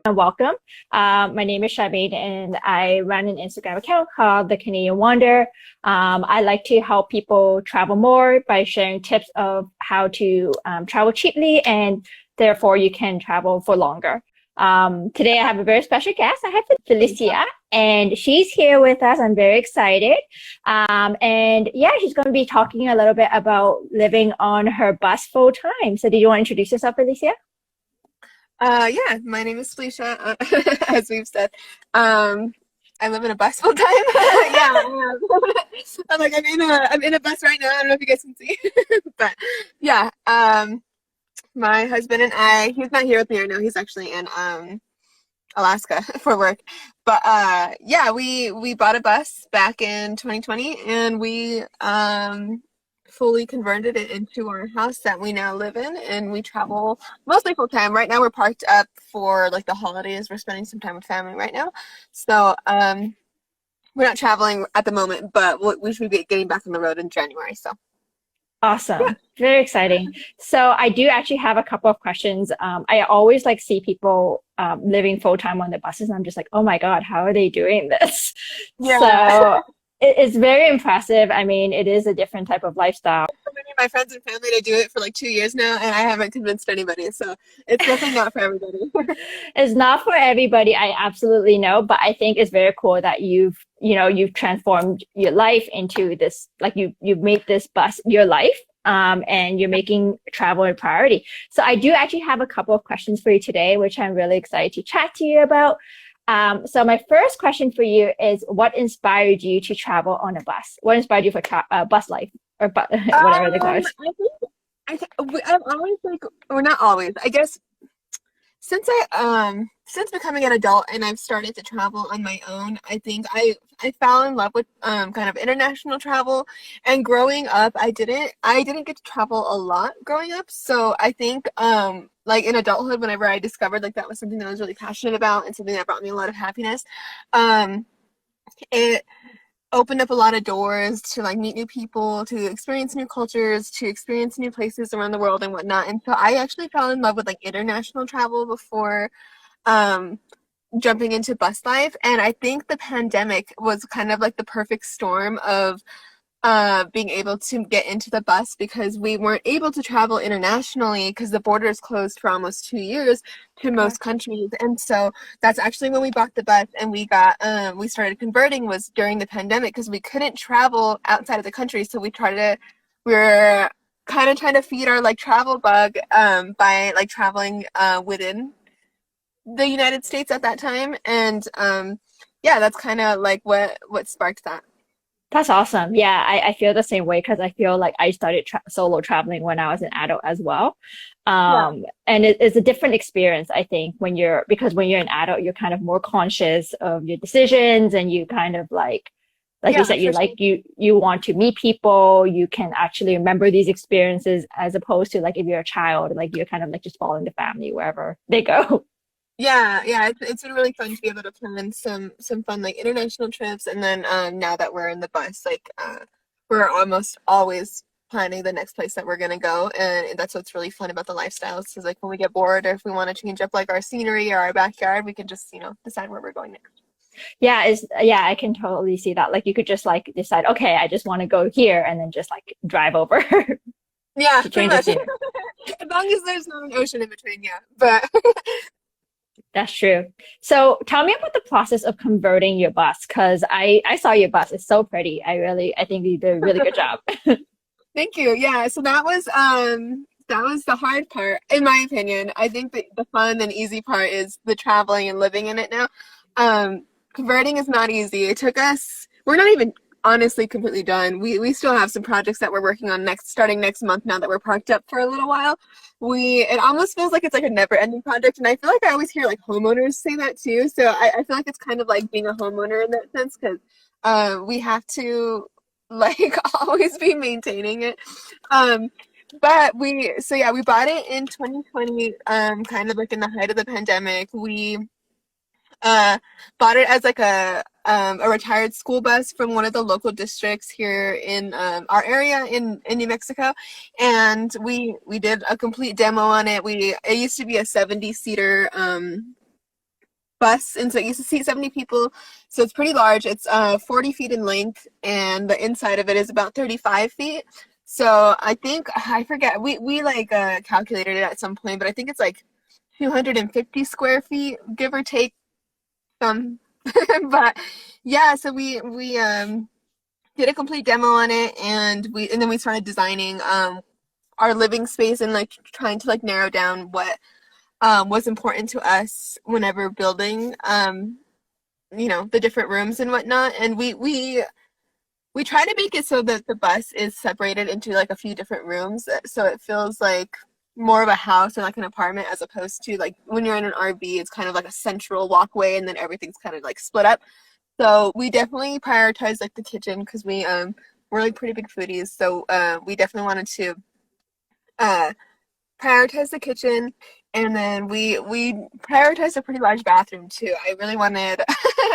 and welcome. My name is Charmaine, and I run an Instagram account called The Canadian Wonder. I like to help people travel more by sharing tips of how to travel cheaply, and therefore you can travel for longer. Today, I have a very special guest. I have Felicia, and she's here with us. I'm very excited. And yeah, she's going to be talking a little bit about living on her bus full time. So, do you want to introduce yourself, Felicia? Yeah, my name is Felicia, as we've said. I live in a bus full time. Yeah, I'm in a bus right now. I don't know if you guys can see, but yeah. My husband and I. He's not here with me right now. He's actually in Alaska for work. But yeah, we bought a bus back in 2020, and we fully converted it into our house that we now live in, and we travel mostly full time. Right now we're parked up for like the holidays. We're spending some time with family right now. So we're not traveling at the moment, but we should be getting back on the road in January. So yeah. Awesome. Very exciting. So I do actually have a couple of questions. I always like see people living full time on the buses, and I'm just like, oh my God, how are they doing this? Yeah. So it's very impressive. I mean, it is a different type of lifestyle. So many of my friends and family to do it for like 2 years now, and I haven't convinced anybody. So it's definitely not for everybody. It's not for everybody, I absolutely know, but I think it's very cool that you've transformed your life into this, like you've made this bus your life, and you're making travel a priority. So I do actually have a couple of questions for you today, which I'm really excited to chat to you about. So my first question for you is, what inspired you to travel on a bus? What inspired you for bus life or whatever they call it? I've always like, or not always, I guess. Since becoming an adult and I've started to travel on my own, I think I fell in love with kind of international travel. And growing up, I didn't get to travel a lot growing up. So I think like in adulthood, whenever I discovered like that was something that I was really passionate about and something that brought me a lot of happiness, um it opened up a lot of doors to like meet new people, to experience new cultures, to experience new places around the world and whatnot. And so I actually fell in love with like international travel before um jumping into bus life. And I think the pandemic was kind of like the perfect storm of being able to get into the bus, because we weren't able to travel internationally because the borders closed for almost 2 years to Okay. most countries. And so that's actually when we bought the bus, and we started converting was during the pandemic, because we couldn't travel outside of the country. So we're kind of trying to feed our like travel bug by like traveling within the United States at that time. And yeah, that's kind of like what sparked that. That's awesome. Yeah, I feel the same way because I feel like I started solo traveling when I was an adult as well. Yeah. And it's a different experience, I think, because when you're an adult, you're kind of more conscious of your decisions, and you kind of like you Yeah, said, for sure. you want to meet people, you can actually remember these experiences as opposed to like if you're a child, like you're kind of like just following the family wherever they go. Yeah, it's been really fun to be able to plan some fun like international trips. And then now that we're in the bus, like we're almost always planning the next place that we're gonna go. And that's what's really fun about the lifestyles, is like when we get bored, or if we want to change up like our scenery or our backyard, we can just, decide where we're going next. Yeah, I can totally see that. Like you could just like decide, okay, I just want to go here and then just like drive over Yeah, to pretty change the much. scenery. As long as there's not an ocean in between, yeah. But That's true. So tell me about the process of converting your bus, because I saw your bus. It's so pretty. I think you did a really good job. thank you. Yeah, so that was the hard part, in my opinion. I think the fun and easy part is the traveling and living in it now. Converting is not easy. We're not even honestly completely done. We still have some projects that we're working on starting next month, now that we're parked up for a little while. It almost feels like it's like a never ending project. And I feel like I always hear like homeowners say that too. So I feel like it's kind of like being a homeowner in that sense, because we have to like always be maintaining it. Um, so yeah, we bought it in 2020, kind of like in the height of the pandemic. We uh, bought it as like a retired school bus from one of the local districts here in our area in New Mexico, and we did a complete demo on it. It used to be a 70 seater bus, and so it used to seat 70 people. So it's pretty large. It's 40 feet in length, and the inside of it is about 35 feet. So I think I forget we like calculated it at some point, but I think it's like 250 square feet, give or take some. But yeah, so we did a complete demo on it, and then we started designing our living space and like trying to like narrow down what was important to us whenever building the different rooms and whatnot. And we try to make it so that the bus is separated into like a few different rooms, so it feels like more of a house or like an apartment, as opposed to like when you're in an RV, it's kind of like a central walkway and then everything's kind of like split up. So we definitely prioritize like the kitchen, because we're like pretty big foodies, so we definitely wanted to uh prioritize the kitchen, and then we prioritized a pretty large bathroom too. I really wanted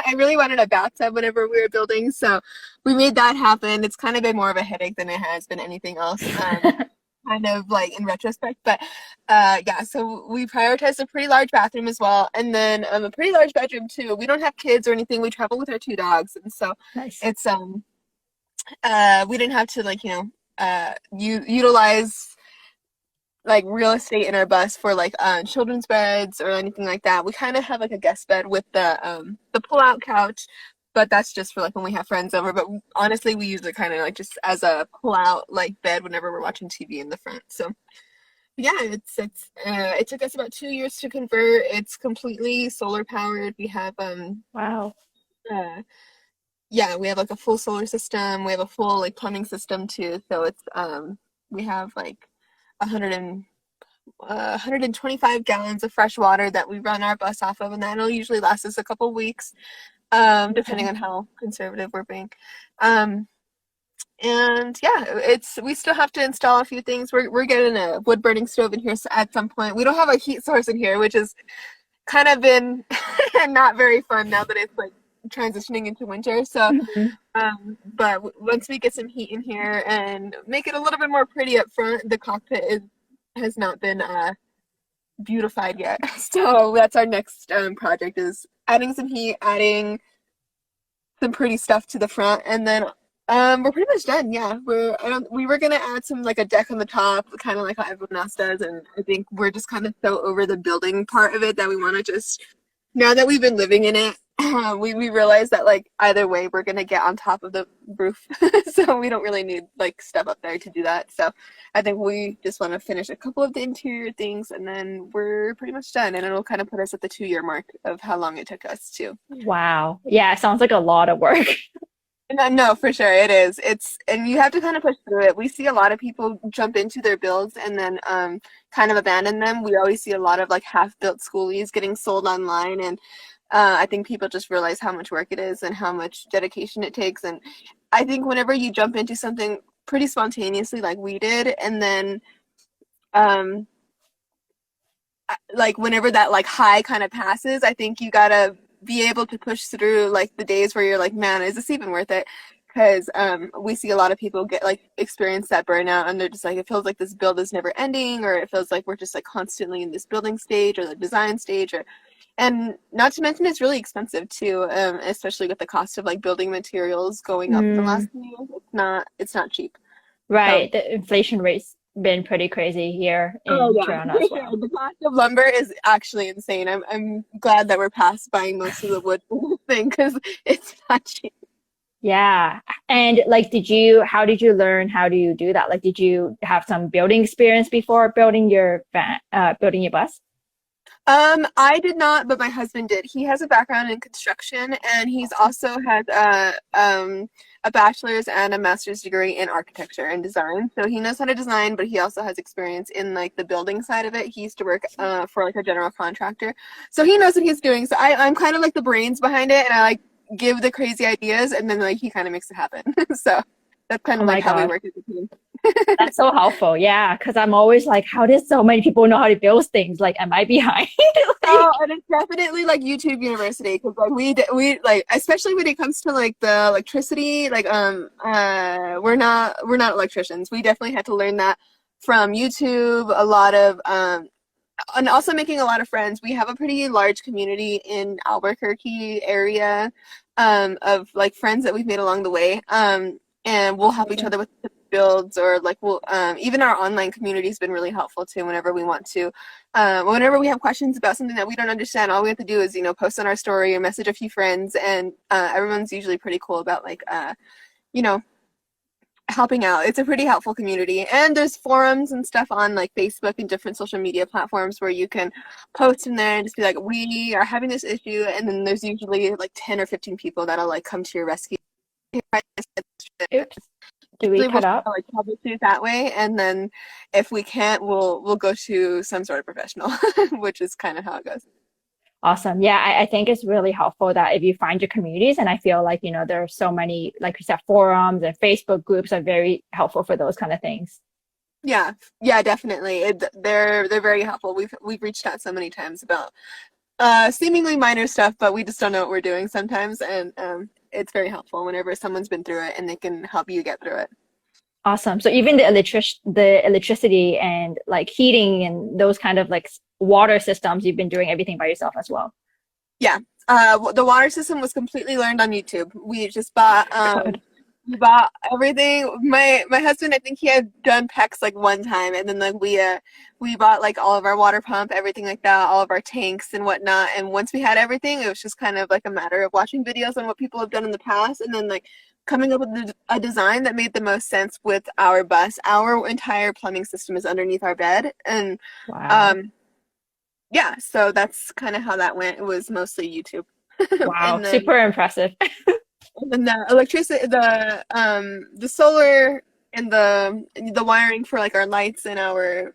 I really wanted a bathtub whenever we were building, so we made that happen. It's kind of been more of a headache than it has been anything else, kind of like in retrospect. But yeah, so we prioritized a pretty large bathroom as well, and then a pretty large bedroom too. We don't have kids or anything. We travel with our two dogs, and so Nice. it's we didn't have to like utilize like real estate in our bus for like children's beds or anything like that. We kind of have like a guest bed with the pull-out couch, but that's just for like when we have friends over. But honestly, we use it kind of like just as a pull-out like bed whenever we're watching TV in the front. So yeah, it took us about 2 years to convert. It's completely solar powered. We have Wow. uh yeah, we have like a full solar system. We have a full like plumbing system too. So it's we have like 100 125 gallons of fresh water that we run our bus off of, and that'll usually last us a couple weeks, depending on how conservative we're being. Um, and yeah, we still have to install a few things. We're getting a wood burning stove in here at some point. We don't have a heat source in here, which has kind of been not very fun now that it's like transitioning into winter. So Mhm. but once we get some heat in here and make it a little bit more pretty up front, the cockpit has not been beautified yet. So that's our next project, is adding some heat, adding some pretty stuff to the front, and then we're pretty much done. Yeah, we were gonna add some like a deck on the top, kind of like how everyone else does, and I think we're just kind of so over the building part of it that we want to just, now that we've been living in it, we realize that like either way we're gonna get on top of the roof, so we don't really need like stuff up there to do that. So I think we just want to finish a couple of the interior things, and then we're pretty much done, and it'll kind of put us at the 2 year mark of how long it took us to. Wow. Yeah, it sounds like a lot of work. No, no, for sure it is. And you have to kind of push through it. We see a lot of people jump into their builds and then kind of abandon them. We always see a lot of like half-built skoolies getting sold online, and I think people just realize how much work it is and how much dedication it takes. And I think whenever you jump into something pretty spontaneously like we did, and then um, like whenever that like high kind of passes, I think you gotta be able to push through like the days where you're like, man, is this even worth it? Because we see a lot of people get like experience that burnout, and they're just like, it feels like this build is never ending, or it feels like we're just like constantly in this building stage or the design stage, or and not to mention it's really expensive too, especially with the cost of like building materials going up in the last Mm, few years. It's not cheap. So right. The inflation rate's been pretty crazy here oh in yeah, Toronto for as sure. well. The cost of lumber is actually insane. I'm glad that we're past buying most of the wood thing, because it's not cheap. Yeah. And like, how did you learn how do you do that? Like, did you have some building experience before building your bus? I did not, but my husband did. He has a background in construction, and he's also had a bachelor's and a master's degree in architecture and design. So he knows how to design, but he also has experience in like the building side of it. He used to work for like a general contractor, so he knows what he's doing. So I'm kind of like the brains behind it, and I like give the crazy ideas, and then like he kind of makes it happen. So that's kind Oh of like my how we God. work as a team. That's so helpful. Yeah. Cause I'm always like, how did so many people know how to build things? Like, am I behind? Oh, Like, and it's definitely like YouTube University, because like we like, especially when it comes to like the electricity, like we're not electricians. We definitely had to learn that from YouTube. A lot of and also making a lot of friends. We have a pretty large community in Albuquerque area of like friends that we've made along the way. And we'll help each Amazing. other with builds or like we'll even our online community has been really helpful too whenever we want to. Whenever we have questions about something that we don't understand, all we have to do is, post on our story or message a few friends, and everyone's usually pretty cool about like you know, helping out. It's a pretty helpful community. And there's forums and stuff on like Facebook and different social media platforms where you can post in there and just be like, we are having this issue. And then there's usually like 10 or 15 people that'll like come to your rescue. Oops. Do we Usually we'll cut up? like troubleshoot that way. And then if we can't, we'll go to some sort of professional, which is kind of how it goes. Awesome. Yeah, I think it's really helpful that if you find your communities, and I feel like, there are so many, like you said, forums and Facebook groups are very helpful for those kind of things. Yeah, yeah, definitely. They're very helpful. We've reached out so many times about seemingly minor stuff, but we just don't know what we're doing sometimes, and it's very helpful whenever someone's been through it and they can help you get through it. Awesome. So even the electricity and like heating and those kind of like water systems, you've been doing everything by yourself as well. Yeah, the water system was completely learned on YouTube. Good. We bought everything. My husband, I think he had done PEX like one time, and then like we bought like all of our water pump, everything like that, all of our tanks and whatnot. And once we had everything, it was just kind of like a matter of watching videos on what people have done in the past, and then like coming up with a design that made the most sense with our bus. Our entire plumbing system is underneath our bed, and Wow. um, yeah, so that's kind of how that went. It was mostly YouTube. Wow. And then Super impressive. the electricity, the solar and the wiring for like our lights and our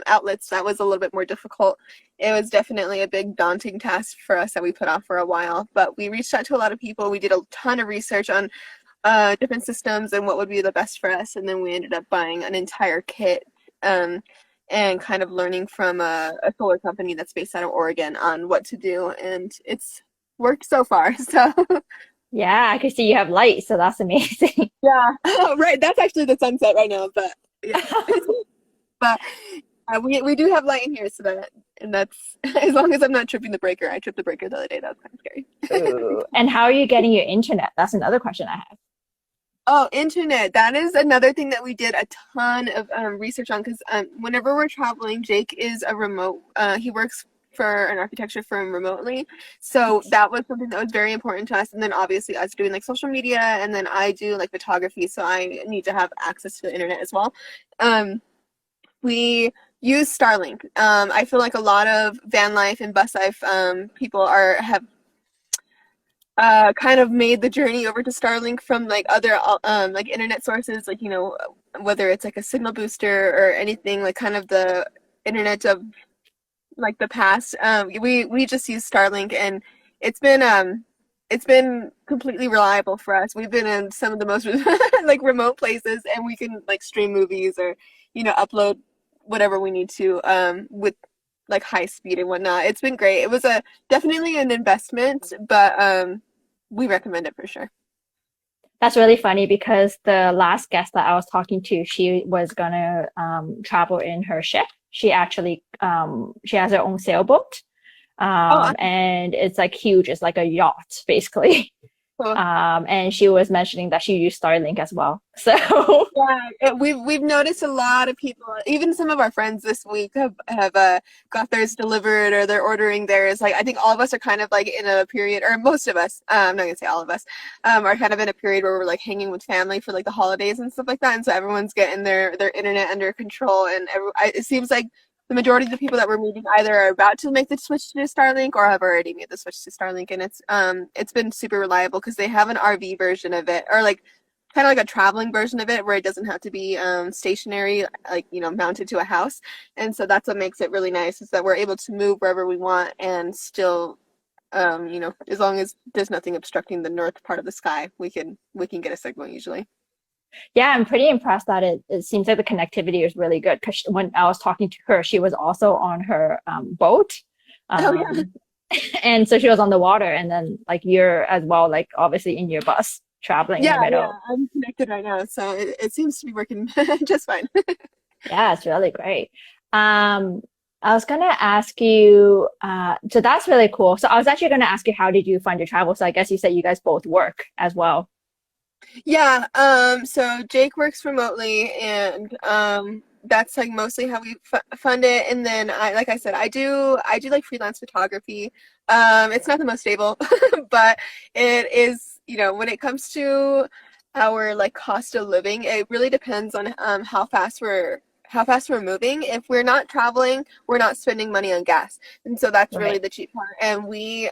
outlets, that was a little bit more difficult. It was definitely a big daunting task for us that we put off for a while, but we reached out to a lot of people. We did a ton of research on different systems and what would be the best for us, and then we ended up buying an entire kit. Um, and kind of learning from a solar company that's based out of Oregon on what to do, and it's worked so far. So Yeah, I can see you have light, so that's amazing. yeah, right. That's actually the sunset right now, but yeah, but we do have light in here, so that's as long as I'm not tripping the breaker. I tripped the breaker the other day. That was kind of scary. Ooh. And how are you getting your internet? That's another question I have. Oh, internet. That is another thing that we did a ton of research on because whenever we're traveling, Jake is a remote, he works for an architecture firm remotely. So that was something that was very important to us. And then obviously us doing like social media, and then I do like photography. So I need to have access to the internet as well. We use Starlink. I feel like a lot of van life and bus life people have kind of made the journey over to Starlink from like other like internet sources, like whether it's like a signal booster or anything like kind of the internet of like the past. We just use Starlink, and it's been completely reliable for us. We've been in some of the most like remote places, and we can like stream movies or upload whatever we need to with like high speed and whatnot. It's been great. It was a definitely an investment, but we recommend it for sure. That's really funny because the last guest that I was talking to, she was gonna travel in her ship. She actually she has her own sailboat. Oh, And it's like huge, it's like a yacht basically. cool. And she was mentioning that she used Starlink as well. So Yeah, we've noticed a lot of people, even some of our friends this week have got theirs delivered or they're ordering theirs. Like I think all of us are kind of like in a period, or most of us, I'm not gonna say all of us, are kind of in a period where we're like hanging with family for like the holidays and stuff like that. And so everyone's getting their internet under control, and it seems like the majority of the people that we're meeting either are about to make the switch to Starlink or have already made the switch to Starlink, and it's been super reliable because they have an RV version of it, or like kind of like a traveling version of it where it doesn't have to be stationary, like mounted to a house. And so that's what makes it really nice, is that we're able to move wherever we want and still as long as there's nothing obstructing the north part of the sky, we can get a signal usually. yeah, I'm pretty impressed that it seems like the connectivity is really good because when I was talking to her, she was also on her boat. Oh yeah. Um, and so she was on the water, and then like you're as well, like obviously in your bus traveling in the Yeah, middle. I'm connected right now, so it seems to be working just fine. Yeah, it's really great. Um, I was gonna ask you, so that's really cool. So I was actually gonna ask you, how did you find your travel? So I guess you said you guys both work as well. Yeah, so Jake works remotely and that's like mostly how we f fund it. And then like I said, I do like freelance photography. It's not the most stable, but it is, when it comes to our like cost of living, it really depends on how fast we're moving. If we're not traveling, we're not spending money on gas. And so that's really Right. the cheap part. And we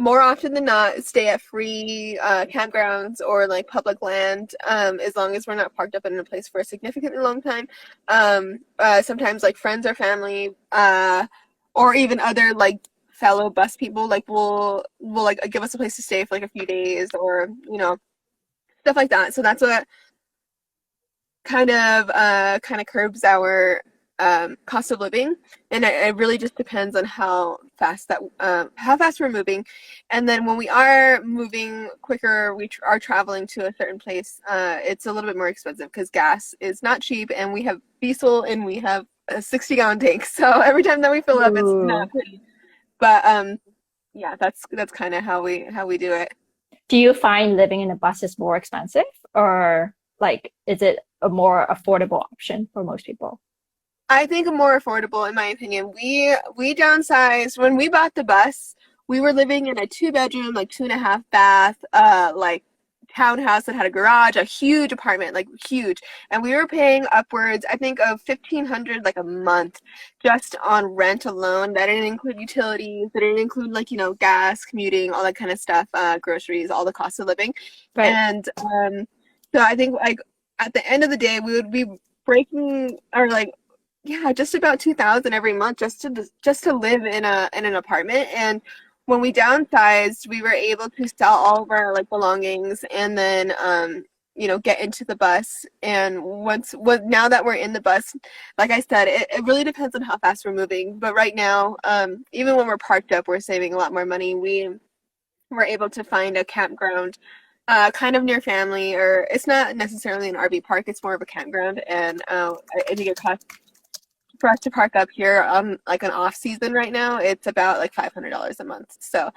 more often than not stay at free campgrounds or like public land, as long as we're not parked up in a place for a significantly long time. Sometimes like friends or family, or even other like fellow bus people like will like give us a place to stay for like a few days, or stuff like that. So that's what kind of curbs our cost of living, and it really just depends on how fast we're moving. And then when we are moving quicker, we are traveling to a certain place. It's a little bit more expensive because gas is not cheap, and we have diesel and we have a 60-gallon tank. So every time that we fill up, it's Ooh. not pretty. But yeah, that's kind of how we do it. Do you find living in a bus is more expensive, or like is it a more affordable option for most people? I think more affordable, in my opinion. We downsized when we bought the bus. We were living in a two-bedroom, like 2.5 bath, like townhouse that had a garage, a huge apartment, like huge, and we were paying upwards, I think, of 1,500 like a month just on rent alone. That didn't include utilities. That didn't include like gas, commuting, all that kind of stuff, groceries, all the cost of living, Right. and so I think like at the end of the day, we would be breaking or like yeah, just about 2,000 every month just to live in an apartment. And when we downsized, we were able to sell all of our like belongings and then get into the bus. And now that we're in the bus, like I said, it really depends on how fast we're moving. But right now, even when we're parked up, we're saving a lot more money. We were able to find a campground kind of near family, or it's not necessarily an RV park, it's more of a campground. And I think it costs for us to park up here like an off season right now, it's about like $500 a month. So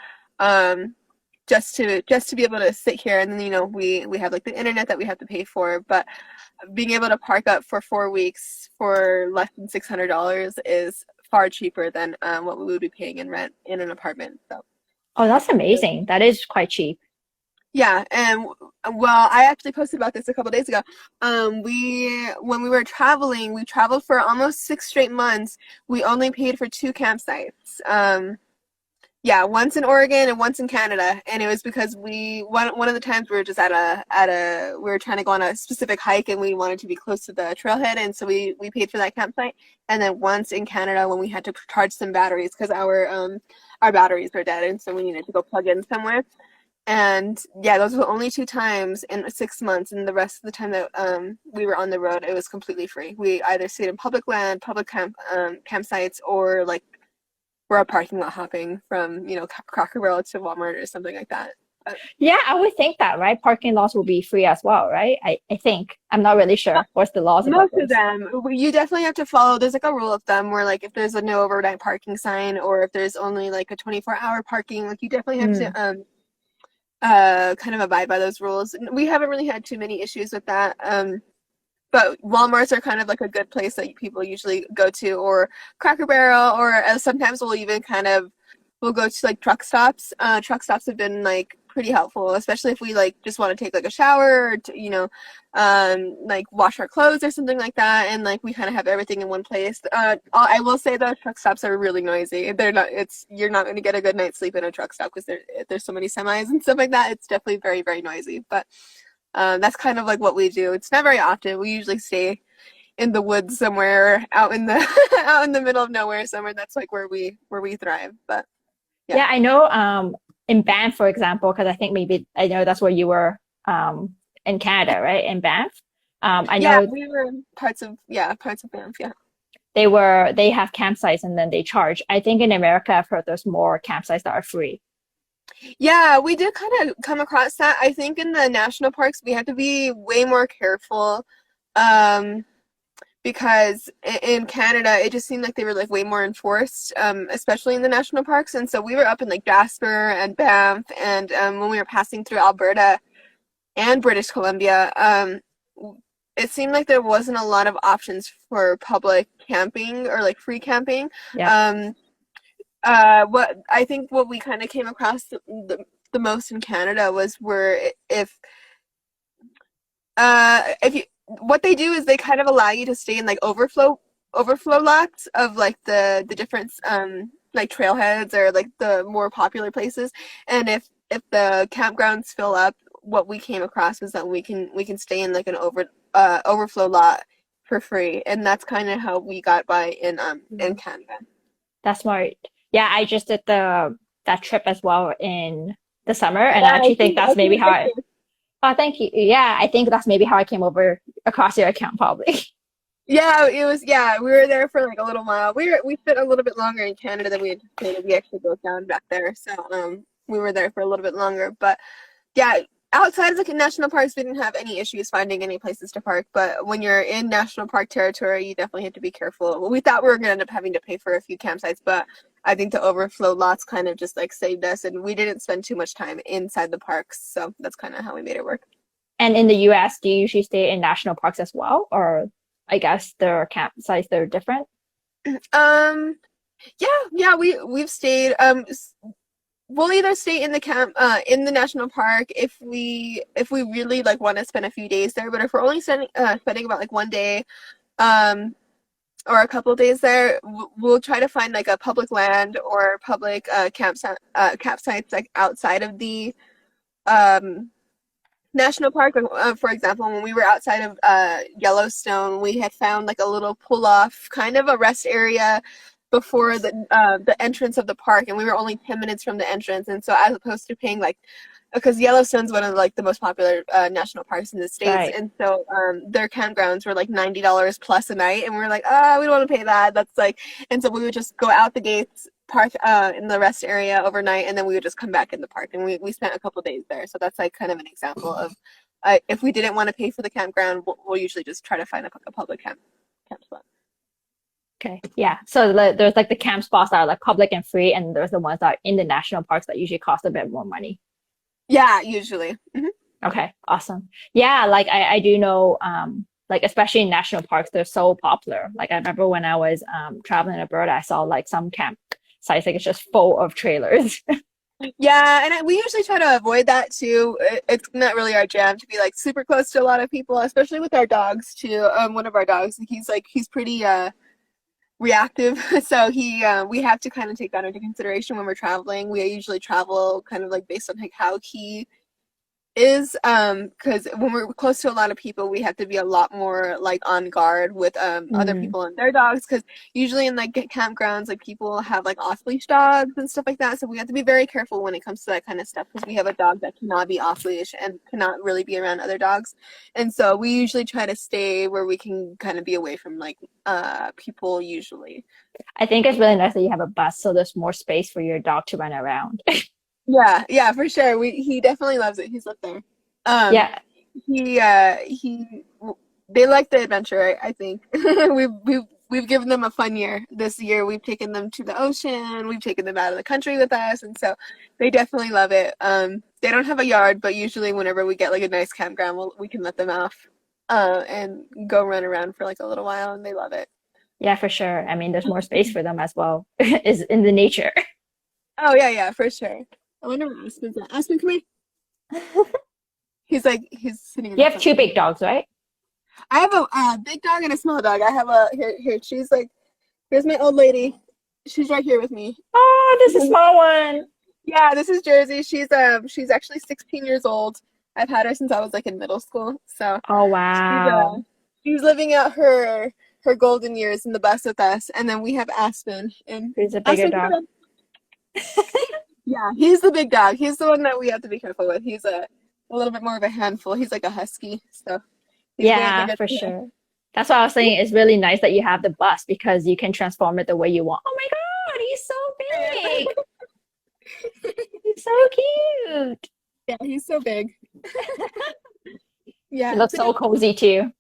just to be able to sit here, and then we have like the internet that we have to pay for, but being able to park up for 4 weeks for less than $600 is far cheaper than what we would be paying in rent in an apartment. So Oh, that's amazing. That is quite cheap. yeah, and well, I actually posted about this a couple days ago. We when we were traveling, we traveled for almost 6 straight months. We only paid for two campsites. Yeah, once in Oregon and once in Canada, and it was because one of the times we were just we were trying to go on a specific hike, and we wanted to be close to the trailhead, and so we paid for that campsite. And then once in Canada when we had to charge some batteries because our batteries were dead, and so we needed to go plug in somewhere. And yeah, those were the only two times in 6 months, and the rest of the time that we were on the road, it was completely free. We either stayed in public land, public campsites, or like we're a parking lot hopping from Cracker Barrel to Walmart or something like that. But Yeah, I would think that, right? Parking lots will be free as well, right? I think. I'm not really sure what's the laws about most of this. them, you definitely have to follow. There's like a rule of thumb where like if there's a no overnight parking sign, or if there's only like a 24-hour parking, like you definitely have Mm. to kind of abide by those rules. And we haven't really had too many issues with that. But Walmarts are kind of like a good place that people usually go to, or Cracker Barrel, or sometimes we'll even we'll go to like truck stops. Truck stops have been like pretty helpful, especially if we like just want to take like a shower, or like wash our clothes or something like that, and like we kind of have everything in one place. I will say though, truck stops are really noisy. They're not. You're not going to get a good night's sleep in a truck stop because there's so many semis and stuff like that. It's definitely very very noisy, but. That's kind of like what we do. It's not very often. We usually stay in the woods somewhere, out in the out in the middle of nowhere somewhere. That's like where we thrive. But yeah, Yeah, I know in Banff, for example, because I think maybe I know that's where you were in Canada, right? In Banff. I yeah, know we were parts of Banff. Yeah, they have campsites and then they charge. I think in America I've heard there's more campsites that are free. yeah, we did kind of come across that. I think in the national parks we have to be way more careful. Um, because in Canada, it just seemed like they were like way more enforced, especially in the national parks. And so we were up in like Jasper and Banff, and when we were passing through Alberta and British Columbia, it seemed like there wasn't a lot of options for public camping or like free camping. Yeah. What I think what we kind of came across the most in Canada was where if you what they do is they kind of allow you to stay in like overflow lots of like the different like trailheads or like the more popular places. And if the campgrounds fill up, what we came across was that we can stay in like an overflow lot for free, and that's kind of how we got by in Canada. That's smart. Yeah, I just did the that trip as well in the summer, and I Yeah, actually think I that's see maybe the how I. pictures. Oh, thank you. Yeah, I think that's maybe how I came over across your account, probably. Yeah, it was. Yeah, we were there for like a little while. We spent a little bit longer in Canada than we anticipated. We actually broke down back there, so we were there for a little bit longer. But yeah, outside of the national parks, we didn't have any issues finding any places to park. But when you're in national park territory, you definitely have to be careful. Well, we thought we were going to end up having to pay for a few campsites, but I think the overflow lots kind of just like saved us, and we didn't spend too much time inside the parks. So that's kind of how we made it work. And in the US, do you usually stay in national parks as well? Or I guess their campsites, they're different? Um, yeah, we've stayed. We'll either stay in the in the national park if we really like want to spend a few days there. But if we're only spending about like one day, um, or a couple days there, we'll try to find like a public land or public campsites like outside of the um national park. For example, when we were outside of Yellowstone, we had found like a little pull off, kind of a rest area before the entrance of the park, and we were only 10 minutes from the entrance. And so, as opposed to paying like, because Yellowstone's one of like the most popular national parks in the states, Right. and so their campgrounds were like $90 plus a night, and we were like, ah, we don't want to pay that. That's like, and so we would just go out the gates, park in the rest area overnight, and then we would just come back in the park, and we spent a couple days there. So that's like kind of an example of if we didn't want to pay for the campground, we'll usually just try to find a public camp spot. Okay. Yeah. So there's like the camp spots that are like public and free, and there's the ones that are in the national parks that usually cost a bit more money. Yeah, usually. Okay. Awesome. Yeah. Like I do know, like especially in national parks, they're so popular. Like I remember when I was traveling in Alberta, I saw like some camp sites like it's just full of trailers. Yeah, and we usually try to avoid that too. It's not really our jam to be like super close to a lot of people, especially with our dogs too. One of our dogs, he's pretty reactive, so we have to kind of take that into consideration when we're traveling. We usually travel kind of like based on like how he is, because when we're close to a lot of people, we have to be a lot more like on guard with other Mm, people and their dogs, because usually in like campgrounds, like people have like off leash dogs and stuff like that, so we have to be very careful when it comes to that kind of stuff, because we have a dog that cannot be off leash and cannot really be around other dogs. And so we usually try to stay where we can kind of be away from like people usually. I think it's really nice that you have a bus, so there's more space for your dog to run around. Yeah, for sure. He definitely loves it. He's up there. Um, Yeah. he they like the adventure, I think. We've given them a fun year this year. We've taken them to the ocean. We've taken them out of the country with us, and so they definitely love it. They don't have a yard, but usually whenever we get like a nice campground, we can let them off, and go run around for like a little while, and they love it. Yeah, for sure. I mean, there's more space for them as well, is in the nature. Oh yeah, for sure. I wonder what Aspen's at. Aspen, come here. He's sitting in You the have front. two big dogs, right? I have a big dog and a small dog. I have a here. She's like, here's my old lady. She's right here with me. Oh, this is a small one. Yeah, this is Jersey. She's actually 16 years old. I've had her since I was like in middle school. So Oh, she's wow. she's living out her golden years in the bus with us. And then we have Aspen. And Who's a bigger Aspen, come dog? on. Yeah, he's the big dog. He's the one that we have to be careful with. He's a little bit more of a handful. He's like a husky, so he's very Yeah, big. for sure. That's why I was saying it's really nice that you have the bus because you can transform it the way you want. Oh my God, he's so big. He's so cute. Yeah, he's so big. He Yeah, looks so cozy too.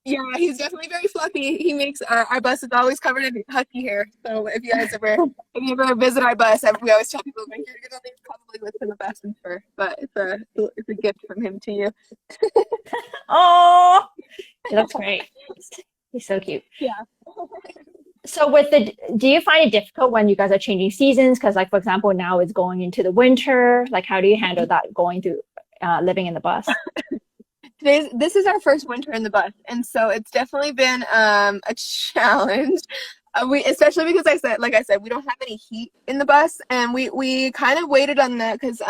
Yeah, he's definitely very fluffy. He makes our bus is always covered in Husky hair. So if you ever visit our bus, we always tell people like you're gonna leave probably with him the best in fur. But it's a gift from him to you. Oh, he looks great. He's so cute. Yeah. So do you find it difficult when you guys are changing seasons? Because like, for example, now it's going into the winter. Like, how do you handle that going through living in the bus? This is our first winter in the bus, and so it's definitely been a challenge. We especially because like I said, we don't have any heat in the bus, and we kind of waited on that because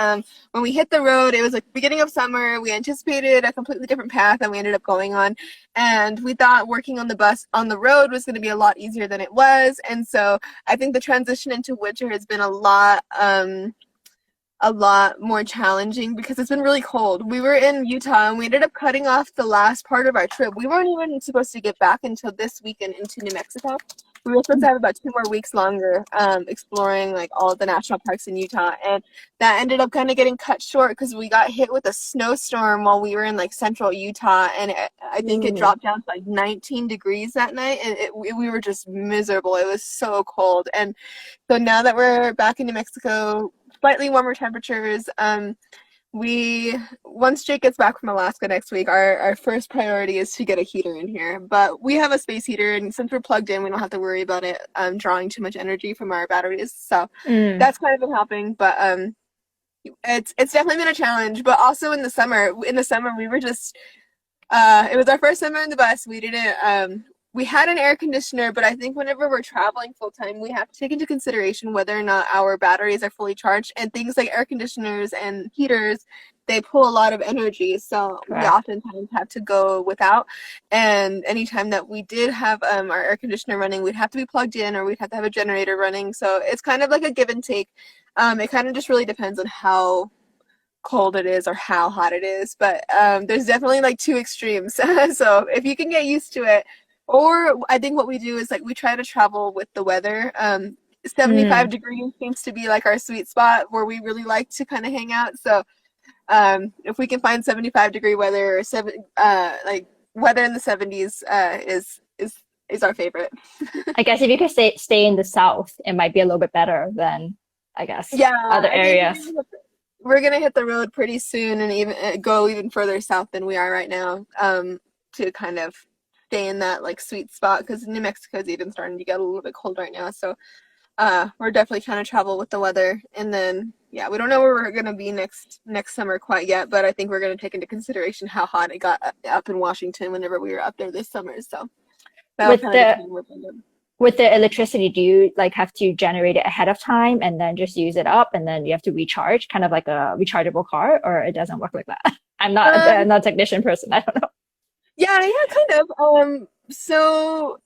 when we hit the road, it was like beginning of summer. We anticipated a completely different path than we ended up going on, and we thought working on the bus on the road was going to be a lot easier than it was, and so I think the transition into winter has been a lot more challenging because it's been really cold. We were in Utah and we ended up cutting off the last part of our trip. We weren't even supposed to get back until this weekend into New Mexico. We were supposed to have about 2 more weeks longer exploring like all of the national parks in Utah, and that ended up kind of getting cut short because we got hit with a snowstorm while we were in like central Utah, and I think it dropped down to like 19 degrees that night, and we were just miserable. It was so cold, and so now that we're back in New Mexico, slightly warmer temperatures. Once Jake gets back from Alaska next week, our first priority is to get a heater in here. But we have a space heater, and since we're plugged in, we don't have to worry about it drawing too much energy from our batteries. So that's kind of been helping. But it's definitely been a challenge. But also in the summer, we were just it was our first summer in the bus. We had an air conditioner, but I think whenever we're traveling full time, we have to take into consideration whether or not our batteries are fully charged. And things like air conditioners and heaters, they pull a lot of energy. So we oftentimes have to go without. And anytime that we did have our air conditioner running, we'd have to be plugged in or we'd have to have a generator running. So it's kind of like a give and take. It kind of just really depends on how cold it is or how hot it is. But there's definitely like two extremes. So if you can get used to it, or I think what we do is like we try to travel with the weather. 75 degrees seems to be like our sweet spot where we really like to kind of hang out. So if we can find 75-degree weather or like weather in the 70s is our favorite. I guess if you could stay in the south, it might be a little bit better than I guess other I areas. think we're gonna hit the road pretty soon and even go even further south than we are right now to kind of stay in that like sweet spot because New Mexico is even starting to get a little bit cold right now. So we're definitely trying to travel with the weather. And then we don't know where we're gonna be next summer quite yet, but I think we're gonna take into consideration how hot it got up in Washington whenever we were up there this summer. So that'll kind of depend what we do. With the electricity, do you like have to generate it ahead of time and then just use it up and then you have to recharge, kind of like a rechargeable car, or it doesn't work like that? I'm not a technician person. I don't know. Yeah, kind of. So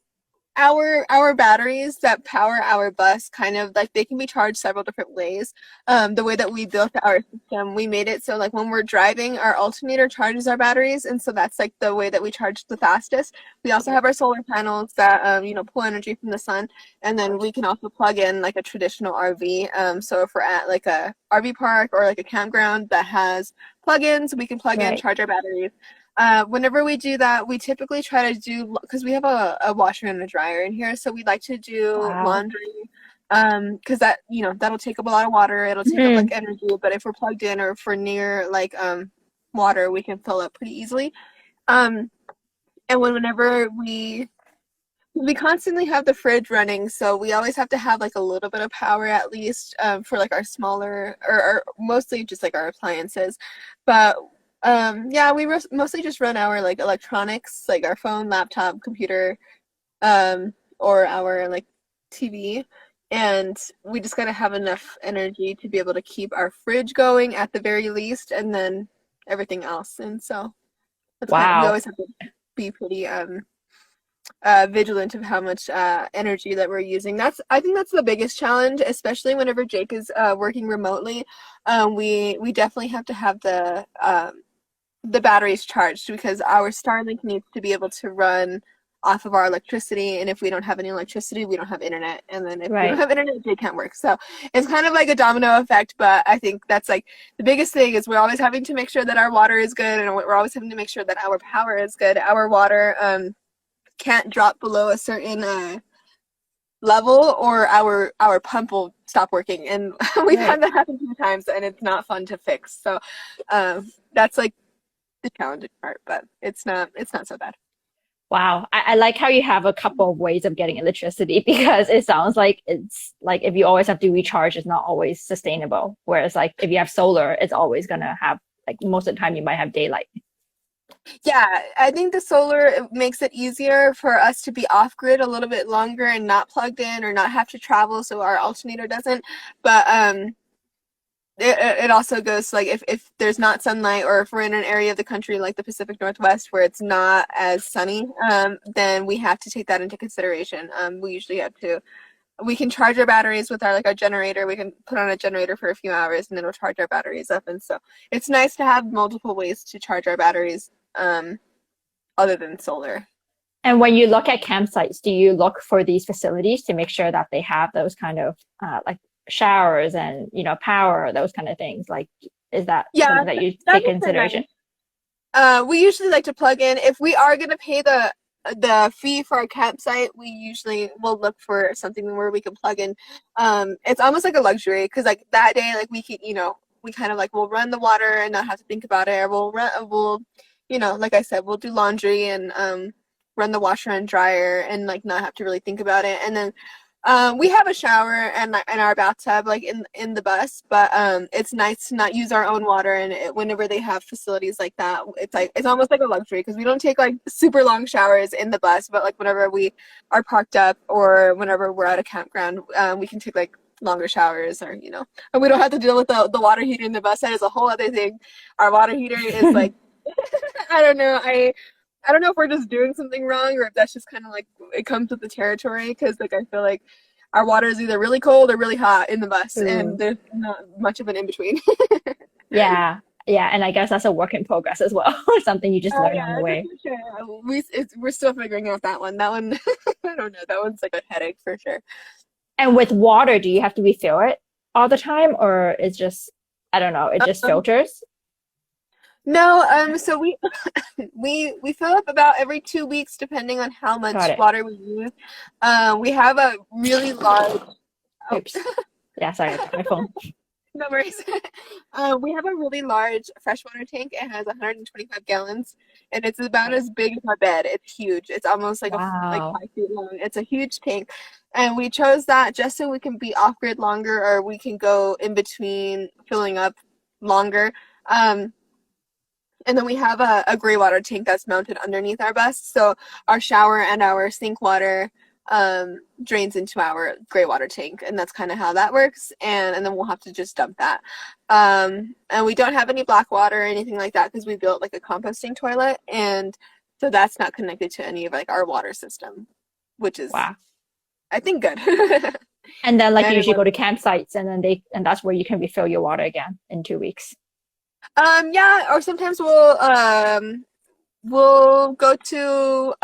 our batteries that power our bus kind of like they can be charged several different ways. The way that we built our system, we made it so like when we're driving, our alternator charges our batteries, and so that's like the way that we charge the fastest. We also have our solar panels that pull energy from the sun, and then we can also plug in like a traditional RV. So if we're at like a RV park or like a campground that has plug-ins, we can plug in, charge our batteries. Whenever we do that, we typically try to do, because we have a washer and a dryer in here, so we like to do laundry, because that'll take up a lot of water, it'll take up like energy, but if we're plugged in or if we're near like water, we can fill up pretty easily. And whenever we constantly have the fridge running, so we always have to have like a little bit of power at least for like our smaller or mostly just like our appliances, but we mostly just run our like electronics, like our phone, laptop, computer, or our like TV, and we just gotta have enough energy to be able to keep our fridge going at the very least, and then everything else. And so we always have to be pretty vigilant of how much energy that we're using. I think that's the biggest challenge, especially whenever Jake is working remotely. We definitely have to have the batteries charged because our Starlink needs to be able to run off of our electricity, and if we don't have any electricity, we don't have internet, and then if we don't have internet, it can't work. So it's kind of like a domino effect, but I think that's like the biggest thing is we're always having to make sure that our water is good, and we're always having to make sure that our power is good. Our water can't drop below a certain level, or our pump will stop working. And we've Right. had that happen 2 times, and it's not fun to fix. So that's like the challenging part, but it's not so bad. Wow. I like how you have a couple of ways of getting electricity because it sounds like it's like if you always have to recharge, it's not always sustainable. Whereas like if you have solar, it's always gonna have like most of the time you might have daylight. Yeah, I think the solar makes it easier for us to be off grid a little bit longer and not plugged in or not have to travel, so our alternator doesn't. But it also goes like if there's not sunlight, or if we're in an area of the country like the Pacific Northwest where it's not as sunny, then we have to take that into consideration. We usually have to we can charge our batteries with our generator. We can put on a generator for a few hours and then we'll charge our batteries up. And so it's nice to have multiple ways to charge our batteries, other than solar. And when you look at campsites, do you look for these facilities to make sure that they have those kind of like showers and power, those kind of things? Like, is that Yeah, something that you that take makes it consideration? nice. We usually like to plug in if we are going to pay the fee for our campsite. We usually will look for something where we can plug in. It's almost like a luxury because like that day, like we can, we kind of like we'll run the water and not have to think about it. Or we'll like I said, we'll do laundry and run the washer and dryer and like not have to really think about it. And then we have a shower and our bathtub like in the bus, but it's nice to not use our own water. And whenever they have facilities like that, it's almost like a luxury because we don't take like super long showers in the bus, but like whenever we are parked up or whenever we're at a campground, we can take like longer showers, or and we don't have to deal with the water heater in the bus. That is a whole other thing. Our water heater is like I don't know. I don't know if we're just doing something wrong or if that's just kind of like it comes with the territory. Because like I feel like our water is either really cold or really hot in the bus, and Ooh. there's not much of an in between. Yeah, yeah, and I guess that's a work in progress as well, something you just Oh learn on the yeah, way. for sure. We're still figuring out that one. That one, I don't know. That one's like a headache for sure. And with water, do you have to refill it all the time, or it's just, I don't know, it just Um, filters? no, so we fill up about every 2 weeks depending on how Got much it. water we use. We have a really large. Oh, Oops. Yeah, sorry, I dropped my phone. no worries. We have a really large freshwater tank. It has 125 gallons, and it's about Got it. as big as my bed. It's huge. It's almost like Wow. 5 feet long. It's a huge tank, and we chose that just so we can be off grid longer, or we can go in between filling up longer. Um, and then we have a gray water tank that's mounted underneath our bus. So our shower and our sink water drains into our gray water tank. And that's kind of how that works. And then we'll have to just dump that. And we don't have any black water or anything like that because we built like a composting toilet. And so that's not connected to any of like our water system, which is, Wow. I think, good. And then like you And it usually was go to campsites and then and that's where you can refill your water again in 2 weeks. Yeah, or sometimes we'll go to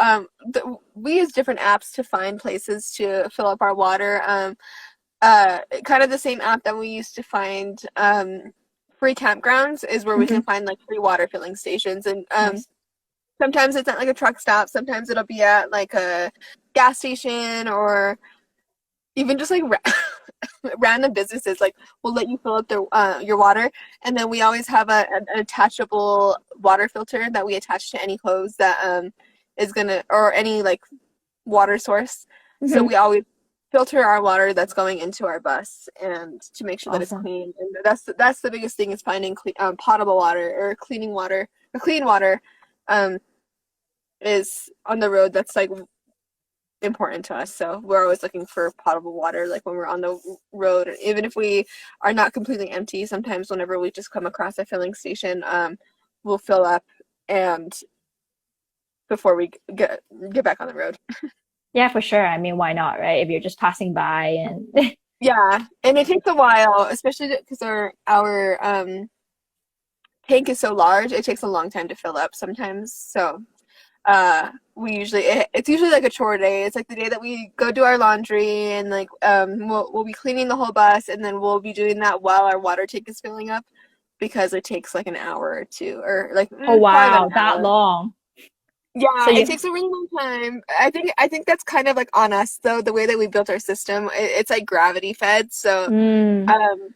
we use different apps to find places to fill up our water. Kind of the same app that we used to find free campgrounds is where we can Hmm. find like free water filling stations. And Nice. sometimes it's at like a truck stop, sometimes it'll be at like a gas station, or even just like random businesses like will let you fill up your water. And then we always have an attachable water filter that we attach to any hose that is gonna, or any like water source. So Hmm. we always filter our water that's going into our bus, and to make sure that it's Awesome. clean. And that's the biggest thing, is finding potable water or cleaning water or clean water, um, is on the road. That's like important to us. So we're always looking for potable water, like when we're on the road. Even if we are not completely empty, sometimes whenever we just come across a filling station, we'll fill up and before we get back on the road. Yeah, for sure. I mean, why not, right? If you're just passing by and Yeah, and it takes a while, especially because our tank is so large. It takes a long time to fill up sometimes. So it's usually like a chore day. It's like the day that we go do our laundry, and like we'll be cleaning the whole bus, and then we'll be doing that while our water tank is filling up, because it takes like an hour or two, or like oh probably about wow, an that hour. long. So Yeah, it you, takes a really long time. I think that's kind of like on us though, the way that we built our system. It's like gravity fed. So mm, um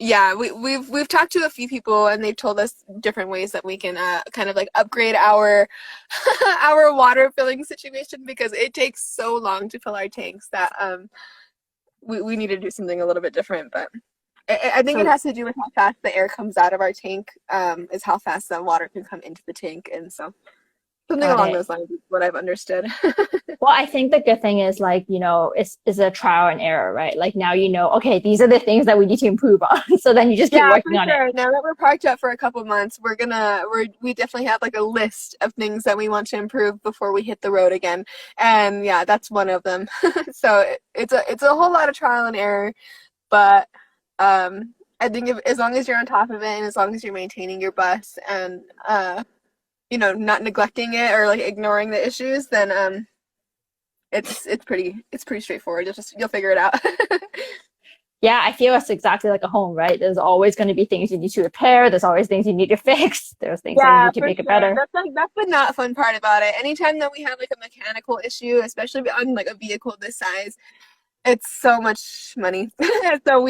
yeah, we've talked to a few people and they've told us different ways that we can kind of like upgrade our our water filling situation because it takes so long to fill our tanks that we need to do something a little bit different. But I think it so has to do with how fast the air comes out of our tank, is how fast the water can come into the tank. And so something got along it. those lines is what I've understood. Well, I think the good thing is like, it's a trial and error, right? Like now okay, these are the things that we need to improve on. So then you just keep Yeah, for working on it. sure. Now that we're parked up for a couple months, we definitely have like a list of things that we want to improve before we hit the road again. And yeah, that's one of them. So it's a whole lot of trial and error, but I think if as long as you're on top of it and as long as you're maintaining your bus and not neglecting it or like ignoring the issues, then it's pretty straightforward. You'll figure it out. Yeah, I feel it's exactly like a home, right? There's always going to be things you need to repair. There's always things you need to fix. There's things that you Yeah, need to for make it sure. better. That's the not fun part about it. Anytime that we have like a mechanical issue, especially on like a vehicle this size, it's so much money. So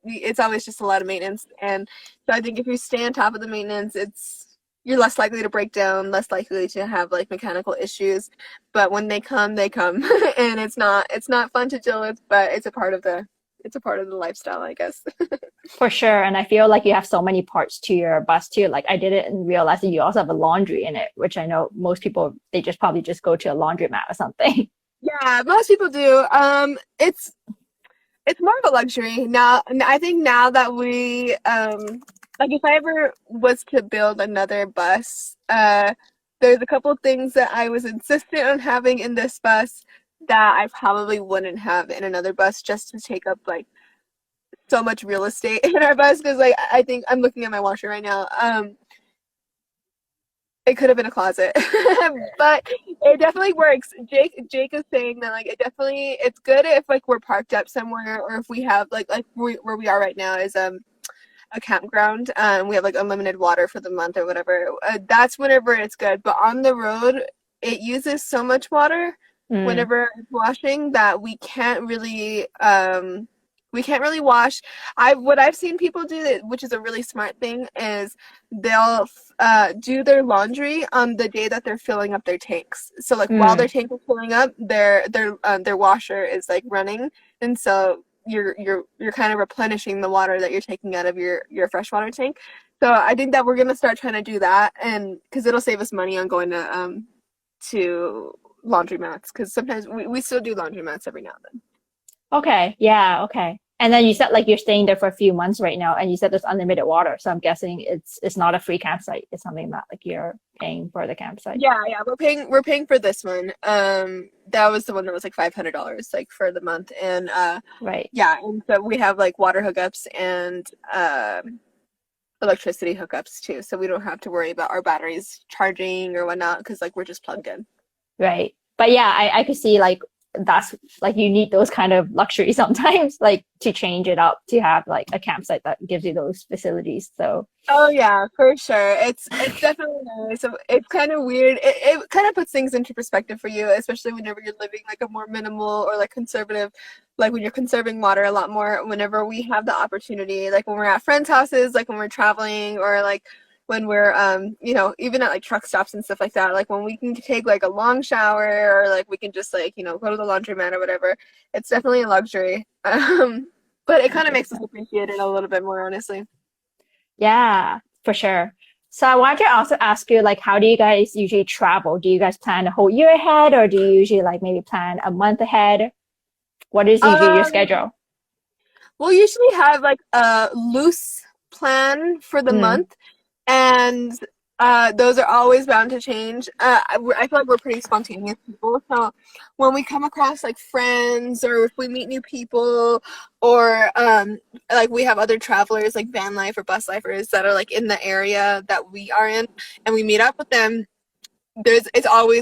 it's always just a lot of maintenance. And so I think if you stay on top of the maintenance, you're less likely to break down, less likely to have like mechanical issues. But when they come, they come. And it's not fun to deal with, but it's a part of the lifestyle, I guess. For sure. And I feel like you have so many parts to your bus too. Like I didn't realize that you also have a laundry in it, which I know most people, they just probably just go to a laundromat or something. Yeah, most people do. It's more of a luxury now. I think now that like if I ever was to build another bus, there's a couple of things that I was insistent on having in this bus that I probably wouldn't have in another bus just to take up like so much real estate in our bus because like I think I'm looking at my washer right now. It could have been a closet, but it definitely works. Jake is saying that like it's good if like we're parked up somewhere or if we have where we are right now is a campground. We have like unlimited water for the month or whatever. That's whenever it's good. But on the road, it uses so much water Mm, whenever it's washing that we can't really wash. What I've seen people do, which is a really smart thing, is they'll do their laundry on the day that they're filling up their tanks. So like while their mm. tank is filling up, their washer is like running, and so you're kind of replenishing the water that you're taking out of your freshwater tank. So I think that we're gonna start trying to do that, and because it'll save us money on going to laundromats, because sometimes we still do laundromats every now and then. Okay. Yeah. Okay. And then you said like you're staying there for a few months right now, and you said there's unlimited water. So I'm guessing it's not a free campsite. It's something that like you're paying for the campsite. Yeah, yeah, we're paying for this one. That was the one that was like $500 like for the month, and Right. yeah, and so we have like water hookups and electricity hookups too, so we don't have to worry about our batteries charging or whatnot because like we're just plugged in. Right. But yeah, I could see like that's like you need those kind of luxury sometimes, like to change it up to have like a campsite that gives you those facilities. So Oh yeah, for sure. It's definitely nice. So it's kind of weird. It kind of puts things into perspective for you, especially whenever you're living like a more minimal or like conservative, like when you're conserving water a lot more. Whenever we have the opportunity, like when we're at friends' houses, like when we're traveling, or like when we're even at like truck stops and stuff like that. Like when we can take like a long shower, or like we can just like go to the laundromat or whatever. It's definitely a luxury. But it kind of makes us appreciate it a little bit more, honestly. yeah, for sure. So I wanted to also ask you, like, how do you guys usually travel? Do you guys plan a whole year ahead, or do you usually like maybe plan a month ahead? What is usually your Um, schedule? We'll usually have like a loose plan for the Mm, month, and those are always bound to change. I feel like we're pretty spontaneous people, so when we come across like friends or if we meet new people, or like we have other travelers like van life or bus lifers that are like in the area that we are in, and we meet up with them,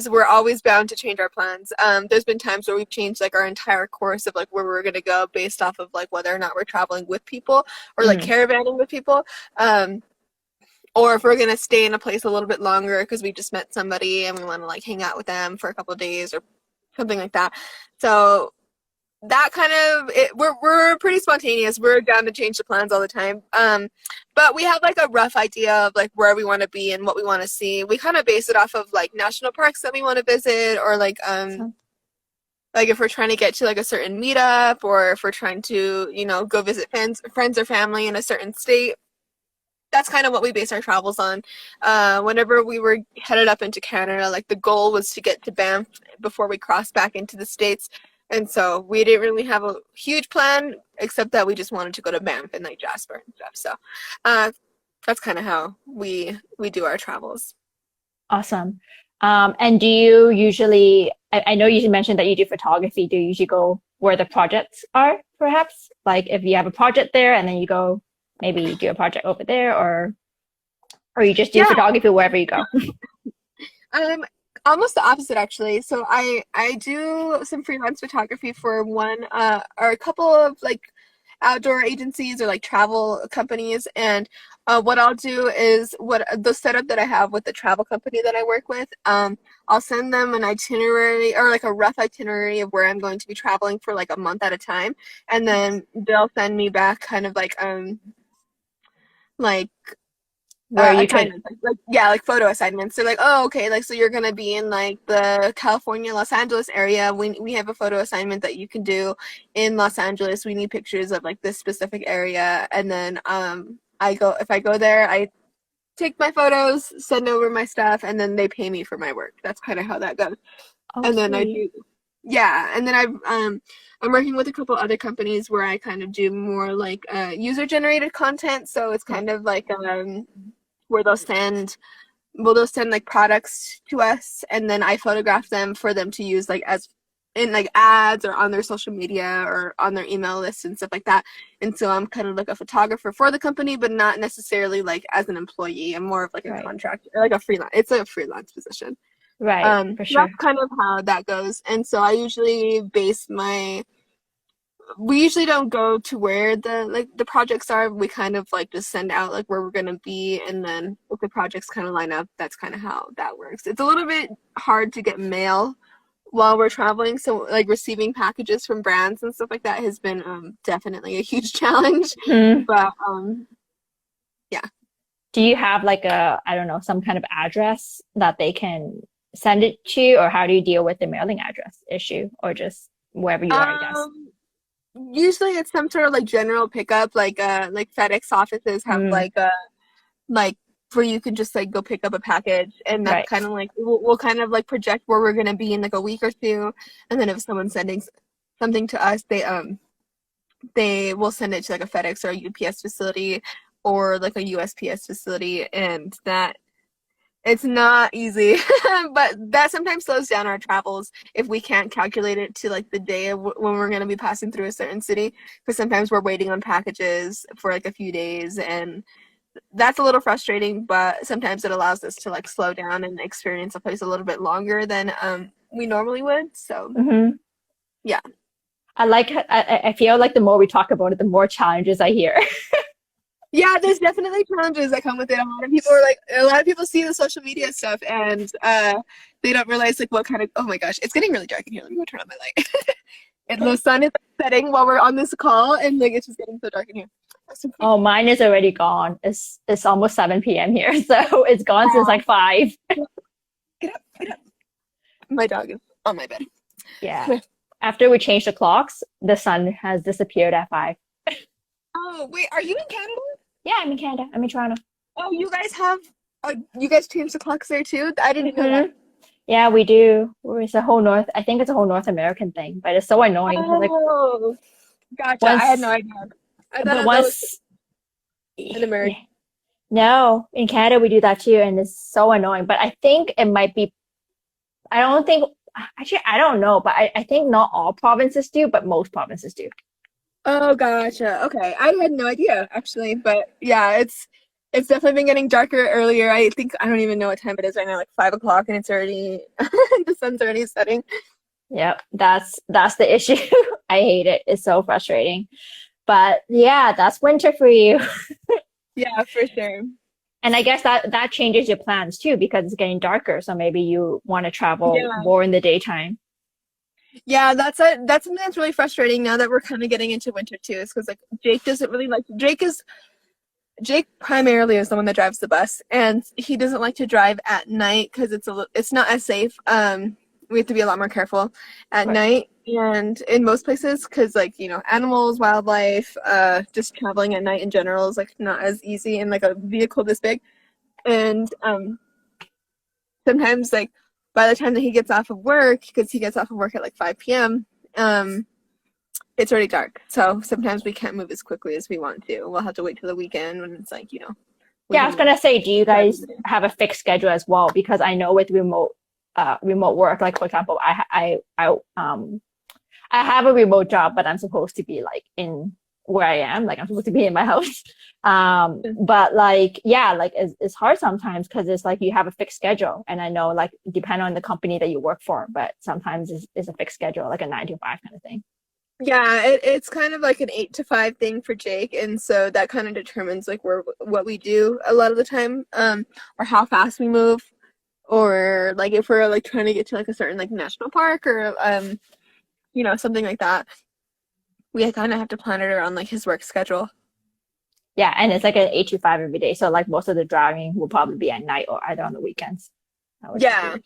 we're always bound to change our plans. There's been times where we've changed like our entire course of like where we're gonna go based off of like whether or not we're traveling with people or like mm, caravanning with people. Um, or if we're going to stay in a place a little bit longer because we just met somebody and we want to like hang out with them for a couple of days or something like that. So that kind of we're pretty spontaneous. We're down to change the plans all the time. But we have like a rough idea of like where we want to be and what we want to see. We kind of base it off of like national parks that we want to visit, or like if we're trying to get to like a certain meetup, or if we're trying to, you know, go visit friends or family in a certain state. That's kind of what we base our travels on. Whenever we were headed up into Canada, like the goal was to get to Banff before we crossed back into the States. And so we didn't really have a huge plan, except that we just wanted to go to Banff and like Jasper and stuff. So that's kind of how we do our travels. Awesome. And do you usually, I know you mentioned that you do photography. Do you usually go where the projects are, perhaps? Like if you have a project there and then you go, maybe you do a project over there, or you just do photography wherever you go? Almost the opposite, actually. So I do some freelance photography for one or a couple of like outdoor agencies or like travel companies. And what I'll do is the setup that I have with the travel company that I work with, I'll send them an itinerary or like a rough itinerary of where I'm going to be traveling for like a month at a time. And then they'll send me back kind of like Where you can, assignments, like photo assignments. They're like, oh, okay, like so you're gonna be in like the California, Los Angeles area. We have a photo assignment that you can do in Los Angeles. We need pictures of like this specific area, and then if I go there, I take my photos, send over my stuff, and then they pay me for my work. That's kind of how that goes. oh, And then I sweet. do, yeah, and then I'm working with a couple other companies where I kind of do more like user generated content. So it's kind of like where they'll send like products to us, and then I photograph them for them to use like as in like ads or on their social media or on their email lists and stuff like that. And so I'm kind of like a photographer for the company, but not necessarily like as an employee. I'm more of like a Right. contract or like a freelance. It's a freelance position. Right, for So sure. that's kind of how that goes. And so I usually we usually don't go to where the projects are. We kind of like just send out like where we're gonna be, and then if the projects kind of line up, that's kind of how that works. It's a little bit hard to get mail while we're traveling, so like receiving packages from brands and stuff like that has been definitely a huge challenge. Hmm. But yeah. Do you have like I don't know, some kind of address that they can send it to, or how do you deal with the mailing address issue, or just wherever you are, I guess? Usually it's some sort of like general pickup, like FedEx offices have Mm, like where you can just like go pick up a package, and that's right, kind of like we'll kind of like project where we're gonna be in like a week or two, and then if someone's sending something to us, they will send it to like a FedEx or a UPS facility or like a USPS facility, and that it's not easy, but that sometimes slows down our travels if we can't calculate it to like the day of when we're going to be passing through a certain city, because sometimes we're waiting on packages for like a few days, and that's a little frustrating, but sometimes it allows us to like slow down and experience a place a little bit longer than we normally would. So hmm. yeah. I feel like the more we talk about it, the more challenges I hear. Yeah, there's definitely challenges that come with it. A lot of people see the social media stuff, and they don't realize like what kind of, oh my gosh, it's getting really dark in here. Let me go turn on my light. And the sun is setting while we're on this call, and like it's just getting so dark in here. So Oh, mine is already gone. It's almost 7 p.m. here, so it's gone since like 5. get up, get up. My dog is on my bed. Yeah. After we changed the clocks, the sun has disappeared at 5. Oh, wait, are you in Canada? Yeah, I'm in Canada. I'm in Toronto. Oh, you guys changed the clocks there too? I didn't know that. Hmm. Yeah, we do. It's a whole I think it's a whole North American thing, but it's so annoying. Like Oh, gotcha. I had no once, idea. I but thought that was once, in America. no, in Canada we do that too, and it's so annoying. But I think it might be, I don't think, actually, I don't know, but I think not all provinces do, but most provinces do. Oh, gotcha. Okay. I had no idea actually, but yeah, it's definitely been getting darker earlier. I think I don't even know what time it is right now, like 5 o'clock, and it's already the sun's already setting. Yep, that's the issue. I hate it. It's so frustrating. But yeah, that's winter for you. Yeah, for sure. And I guess that changes your plans too because it's getting darker. So maybe you want to travel Yeah. more in the daytime. Yeah, that's something that's really frustrating now that we're kind of getting into winter too, is because like Jake doesn't really like Jake primarily is the one that drives the bus, and he doesn't like to drive at night because it's not as safe. We have to be a lot more careful at Right. night, and in most places, because like animals, wildlife, just traveling at night in general is like not as easy in like a vehicle this big, and sometimes like by the time that he gets off of work, because he gets off of work at like 5 p.m. It's already dark, so sometimes we can't move as quickly as we want to. We'll have to wait till the weekend when it's like we Yeah, I was can gonna say, do you drive in guys the day. have a fixed schedule as well? Because I know with remote work, like for example, I have a remote job, but I'm supposed to be like in where I am, like I'm supposed to be in my house. But like, yeah, like it's hard sometimes because it's like you have a fixed schedule. And I know like depend on the company that you work for, but sometimes it's a fixed schedule, like a 9 to 5 kind of thing. Yeah, it's kind of like an 8 to 5 thing for Jake, and so that kind of determines like what we do a lot of the time, or how fast we move, or like if we're like trying to get to like a certain like national park or something like that. We kind of have to plan it around like his work schedule. Yeah, and it's like an 8 to 5 every day. So like most of the driving will probably be at night or either on the weekends, which is Yeah. good.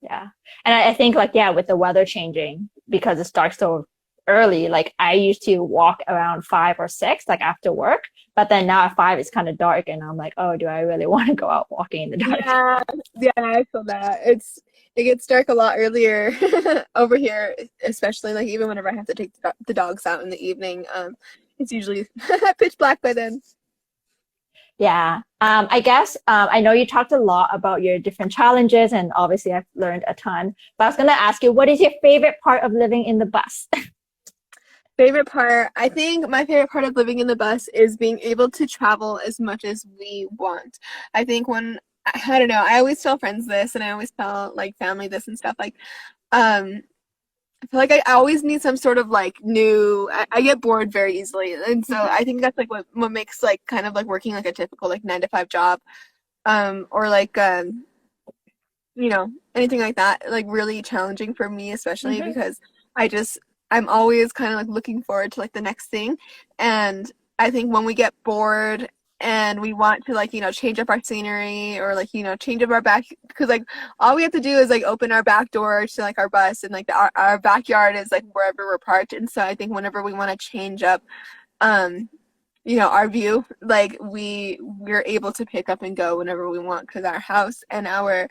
Yeah. And I think like, yeah, with the weather changing because it starts so early, like I used to walk around 5 or 6, like after work, but then now at 5 it's kind of dark and I'm like, oh, do I really want to go out walking in the dark? Yeah, yeah, I feel that. It gets dark a lot earlier over here, especially like even whenever I have to take the dogs out in the evening. It's usually pitch black by then. Yeah. I guess I know you talked a lot about your different challenges and obviously I've learned a ton, but I was gonna ask you, what is your favorite part of living in the bus? Favorite part, I think my favorite part of living in the bus is being able to travel as much as we want. I think I don't know, I always tell friends this and I always tell like family this and stuff like, um, I feel like I always need some sort of like I get bored very easily. And so I think that's like what makes like kind of like working like a typical like 9 to 5 job, or like, anything like that, like really challenging for me, especially Mhm. because I just, I'm always kind of like looking forward to like the next thing. And I think when we get bored and we want to like, change up our scenery or like, change up our back, because like all we have to do is like open our back door to like our bus and like our backyard is like wherever we're parked. And so I think whenever we want to change up, um, our view, like we're able to pick up and go whenever we want because our house and our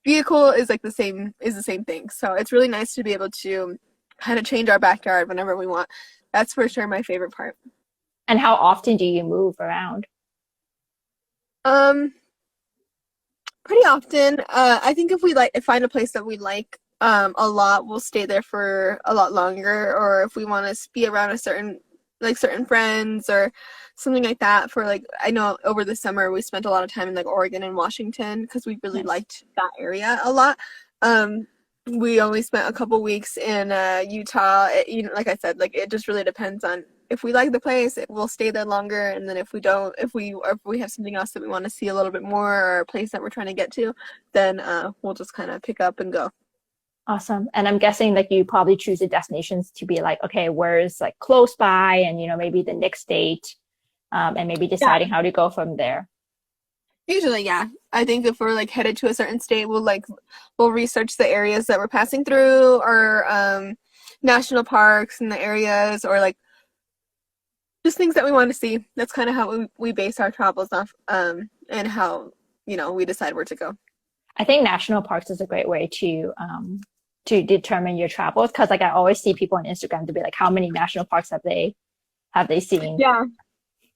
vehicle is like the same thing. So it's really nice to be able to kind of change our backyard whenever we want. That's for sure my favorite part. And how often do you move around? Um, Pretty often. I think if we find a place that we like a lot, we'll stay there for a lot longer. Or if we want to be around certain friends or something like that. For like, I know over the summer we spent a lot of time in like Oregon and Washington because we really Nice. liked that area a lot. Um, we only spent a couple weeks in Utah. Like I said, like it just really depends on if we like the place, we'll stay there longer, and then if we don't, if we have something else that we want to see a little bit more or a place that we're trying to get to, then we'll just kind of pick up and go. Awesome. And I'm guessing like you probably choose the destinations to be like, okay, where's like close by and maybe the next state, and maybe Yeah, deciding how to go from there. usually, yeah. I think if we're like headed to a certain state, we'll research the areas that we're passing through or national parks in the areas or like just things that we want to see. That's kind of how we base our travels off, and how we decide where to go. I think national parks is a great way to determine your travels because like I always see people on Instagram to be like, how many national parks have they seen? Yeah,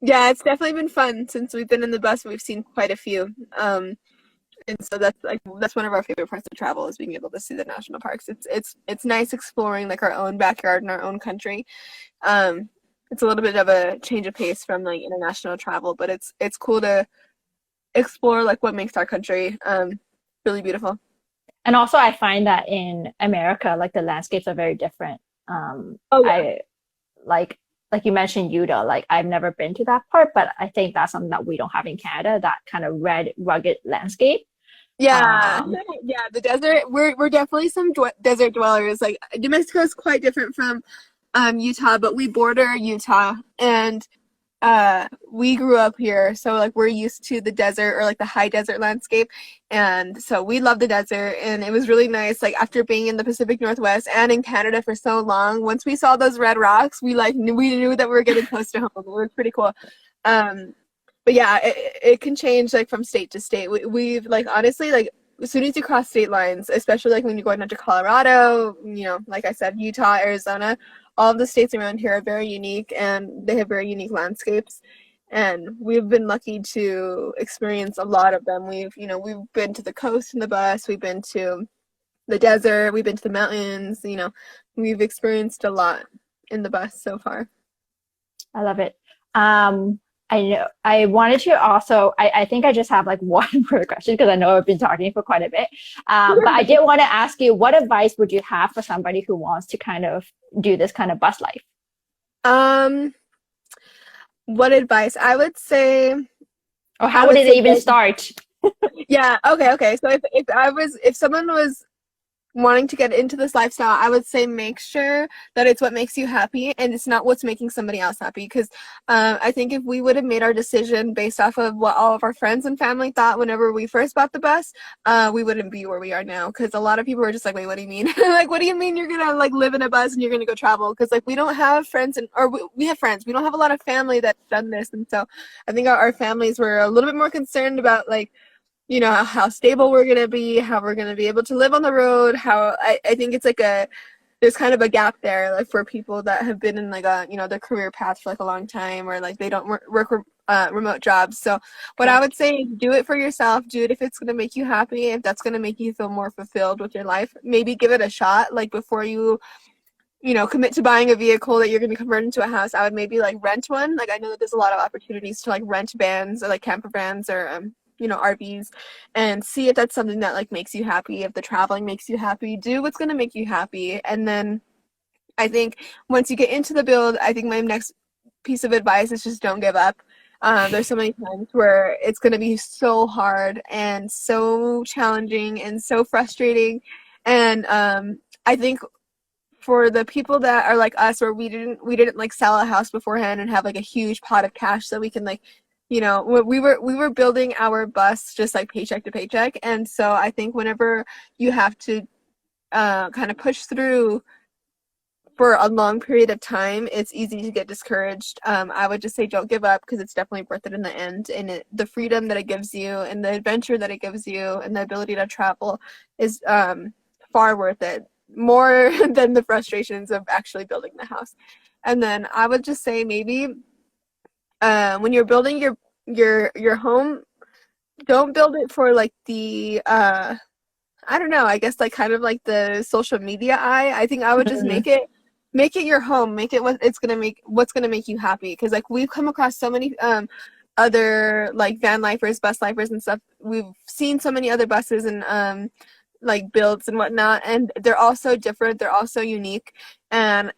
yeah, it's definitely been fun since we've been in the bus. We've seen quite a few, and so that's one of our favorite parts of travel is being able to see the national parks. It's nice exploring like our own backyard and our own country. Um, it's a little bit of a change of pace from like international travel, but it's cool to explore like what makes our country really beautiful. And also I find that in America, like the landscapes are very different. Oh yeah. I like like you mentioned Utah, like I've never been to that part, but I think that's something that we don't have in Canada, that kind of red, rugged landscape. Yeah, Um, yeah, the desert. We're definitely some desert dwellers. Like New Mexico is quite different from Utah, but we border Utah, and we grew up here, so like we're used to the desert or like the high desert landscape, and so we love the desert. And it was really nice, like after being in the Pacific Northwest and in Canada for so long, once we saw those red rocks, we knew that we were getting close to home. It was pretty cool. um but yeah, it can change like from state to state. We've like honestly like as soon as you cross state lines, especially like when you're going into Colorado, like I said, Utah, Arizona, all of the states around here are very unique and they have very unique landscapes. And we've been lucky to experience a lot of them. We've been to the coast in the bus, we've been to the desert, we've been to the mountains, we've experienced a lot in the bus so far. I love it. Um, I know I wanted to also, I think I just have like one more question because I know I've been talking for quite a bit. But I did want to ask you, what advice would you have for somebody who wants to kind of do this kind of bus life? Um, what advice? Or I how would would it say even start? yeah, okay. So if someone was wanting to get into this lifestyle, I would say make sure that it's what makes you happy and it's not what's making somebody else happy. Because I think if we would have made our decision based off of what all of our friends and family thought whenever we first bought the bus, we wouldn't be where we are now. Because a lot of people are just like, wait, what do you mean? Like, what do you mean you're gonna like live in a bus and you're gonna go travel? Because like we don't have friends or we have friends. We don't have a lot of family that's done this, and so I think our families were a little bit more concerned about like how stable we're going to be, how we're going to be able to live on the road, how I think it's like there's kind of a gap there, like for people that have been in like their career path for like a long time, or like they don't work remote jobs. So what I Yeah. would say is do it for yourself. Do it if it's going to make you happy, if that's going to make you feel more fulfilled with your life. Maybe give it a shot, like before you commit to buying a vehicle that you're going to convert into a house. I would maybe like rent one. Like I know that there's a lot of opportunities to like rent vans or like camper vans or RVs, and see if that's something that like makes you happy. If the traveling makes you happy, do what's going to make you happy. And then I think once you get into the build, I think my next piece of advice is just don't give up. There's so many times where it's going to be so hard and so challenging and so frustrating. And I think for the people that are like us, where we didn't like sell a house beforehand and have like a huge pot of cash so we can like we were building our bus just like paycheck to paycheck. And so I think whenever you have to kind of push through for a long period of time, it's easy to get discouraged. I would just say don't give up, because it's definitely worth it in the end. And the freedom that it gives you and the adventure that it gives you and the ability to travel is far worth it, more than the frustrations of actually building the house. And then I would just say maybe when you're building your home, don't build it for like the I don't know, I guess like kind of like the social media eye. I think I would just Mhm. make it your home, make it what's gonna make you happy. Because like we've come across so many other like van lifers, bus lifers and stuff. We've seen so many other buses and like builds and whatnot, and they're all so different, they're all so unique. And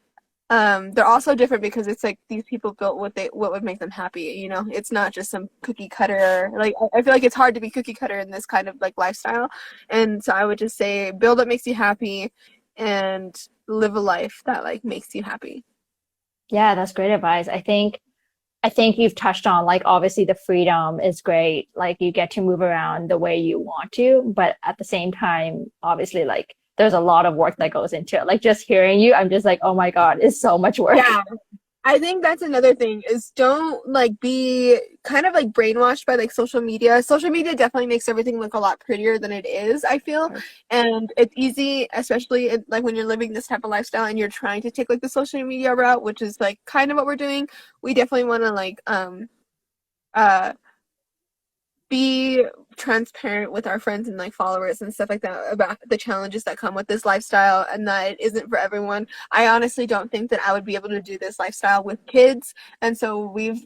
they're also different because it's like these people built what would make them happy. It's not just some cookie cutter. Like I feel like it's hard to be cookie cutter in this kind of like lifestyle. And so I would just say build what makes you happy and live a life that like makes you happy. Yeah, that's great advice. I think you've touched on like obviously the freedom is great. Like you get to move around the way you want to, but at the same time, obviously like there's a lot of work that goes into it. Like just hearing you, I'm just like, oh my God, it's so much work. Yeah, I think that's another thing is don't like be kind of like brainwashed by like social media. Social media definitely makes everything look a lot prettier than it is, I feel. And it's easy, especially like when you're living this type of lifestyle and you're trying to take like the social media route, which is like kind of what we're doing. We definitely want to like uh be transparent with our friends and like followers and stuff like that about the challenges that come with this lifestyle, and that it isn't for everyone. I honestly don't think that I would be able to do this lifestyle with kids, and so we've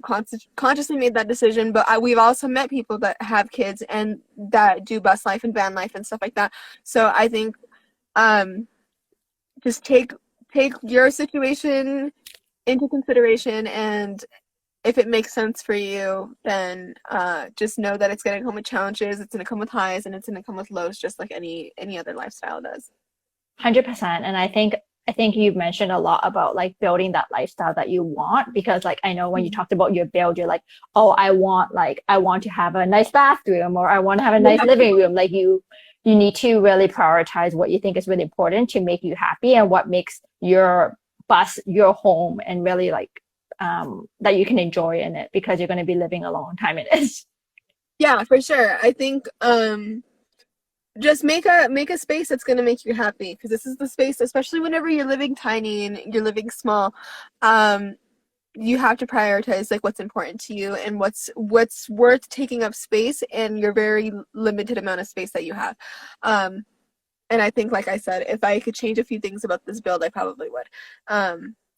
consciously made that decision. But we've also met people that have kids and that do bus life and van life and stuff like that. So I think um just take your situation into consideration, and if it makes sense for you, then just know that it's going to come with challenges, it's going to come with highs, and it's going to come with lows, just like any other lifestyle does. 100%. And I think you've mentioned a lot about like building that lifestyle that you want, because like I know when you talked about your build, you're like, oh, I want to have a nice bathroom, or I want to have a nice Yeah. living room. Like you need to really prioritize what you think is really important to make you happy, and what makes your bus your home, and really like that you can enjoy in it, because you're going to be living a long time in it. Yeah, for sure. I think just make a space that's going to make you happy, because this is the space, especially whenever you're living tiny and you're living small. um you have to prioritize like what's important to you and what's worth taking up space in your very limited amount of space that you have. um and I think, like I said, if I could change a few things about this build, I probably would.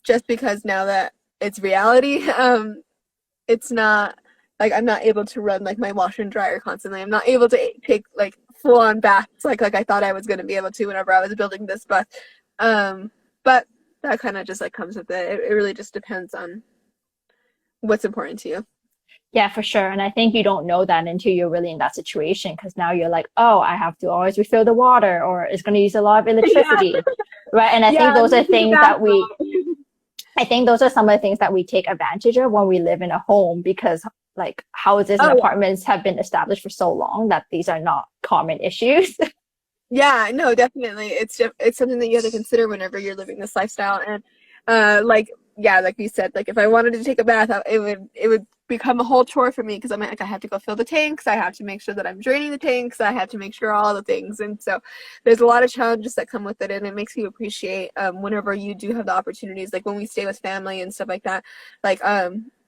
Just because now that it's reality, it's not like I'm not able to run like my washer and dryer constantly. I'm not able to take like full on baths like I thought I was going to be able to whenever I was building this bus. But that kind of just like comes with it. It really just depends on what's important to you. Yeah, for sure. And I think you don't know that until you're really in that situation, because now you're like, oh, I have to always refill the water, or it's going to use a lot of Yeah, electricity. Right. And I think yeah, those are making the things bath that I think those are some of the things that we take advantage of when we live in a home, because like houses and oh yeah. apartments have been established for so long that these are not common issues. Yeah, no, definitely. It's something that you have to consider whenever you're living this lifestyle. And like yeah, like you said, like if I wanted to take a bath, it would become a whole chore for me, because I'm like I have to go fill the tanks, I have to make sure that I'm draining the tanks, I have to make sure all the things. And so there's a lot of challenges that come with it, and it makes you appreciate whenever you do have the opportunities, like when we stay with family and stuff like that. Like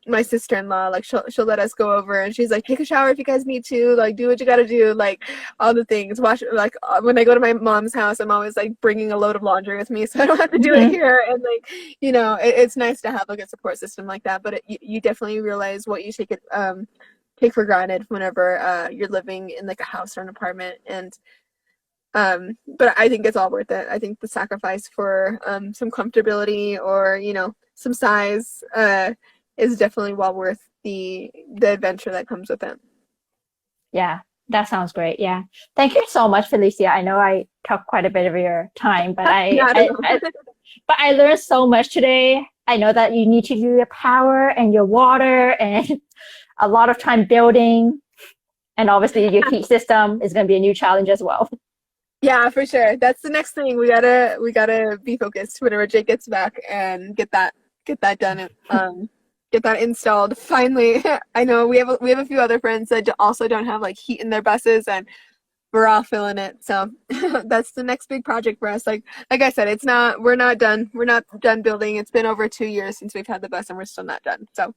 my sister-in-law, like she'll let us go over, and she's like, take a shower if you guys need to, like do what you got to do, like all the things. Watch, like when I go to my mom's house, I'm always like bringing a load of laundry with me, so I don't have to do it Mhm. here. And like, it's nice to have like a support system like that. But you definitely realize what you take for granted whenever you're living in like a house or an apartment. And but I think it's all worth it. I think the sacrifice for some comfortability, or some size, is definitely well worth the adventure that comes with it. Yeah, that sounds great. Yeah. Thank you so much, Felicia. I know I took quite a bit of your time, but Not at all. but I learned so much today. I know that you need to do your power and your water and a lot of time building. And obviously your heat system is going to be a new challenge as well. Yeah, for sure. That's the next thing. We gotta be focused whenever Jake gets back and get that done. Get that installed. Finally, I know we have a few other friends that also don't have like heat in their buses, and we're all feeling it. So that's the next big project for us. Like I said, we're not done. We're not done building. It's been over 2 years since we've had the bus, and we're still not done. So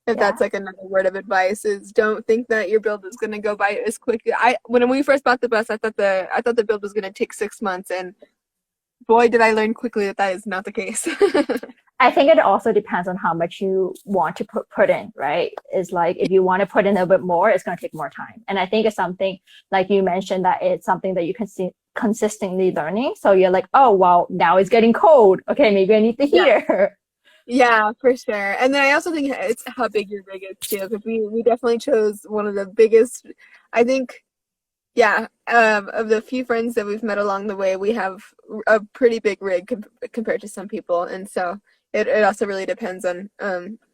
if Yeah. that's like another word of advice, is don't think that your build is gonna go by as quick. When we first bought the bus, I thought the build was gonna take 6 months, and boy did I learn quickly that that is not the case. I think it also depends on how much you want to put in, right? It's like if you want to put in a bit more, it's going to take more time. And I think it's something like you mentioned, that it's something that you can see consistently learning. So you're like, oh, well, now it's getting cold. Okay, maybe I need the Yeah. heater. Yeah, for sure. And then I also think it's how big your rig is too, because we definitely chose one of the biggest. I think, yeah, of the few friends that we've met along the way, we have a pretty big rig compared to some people. And so it also really depends on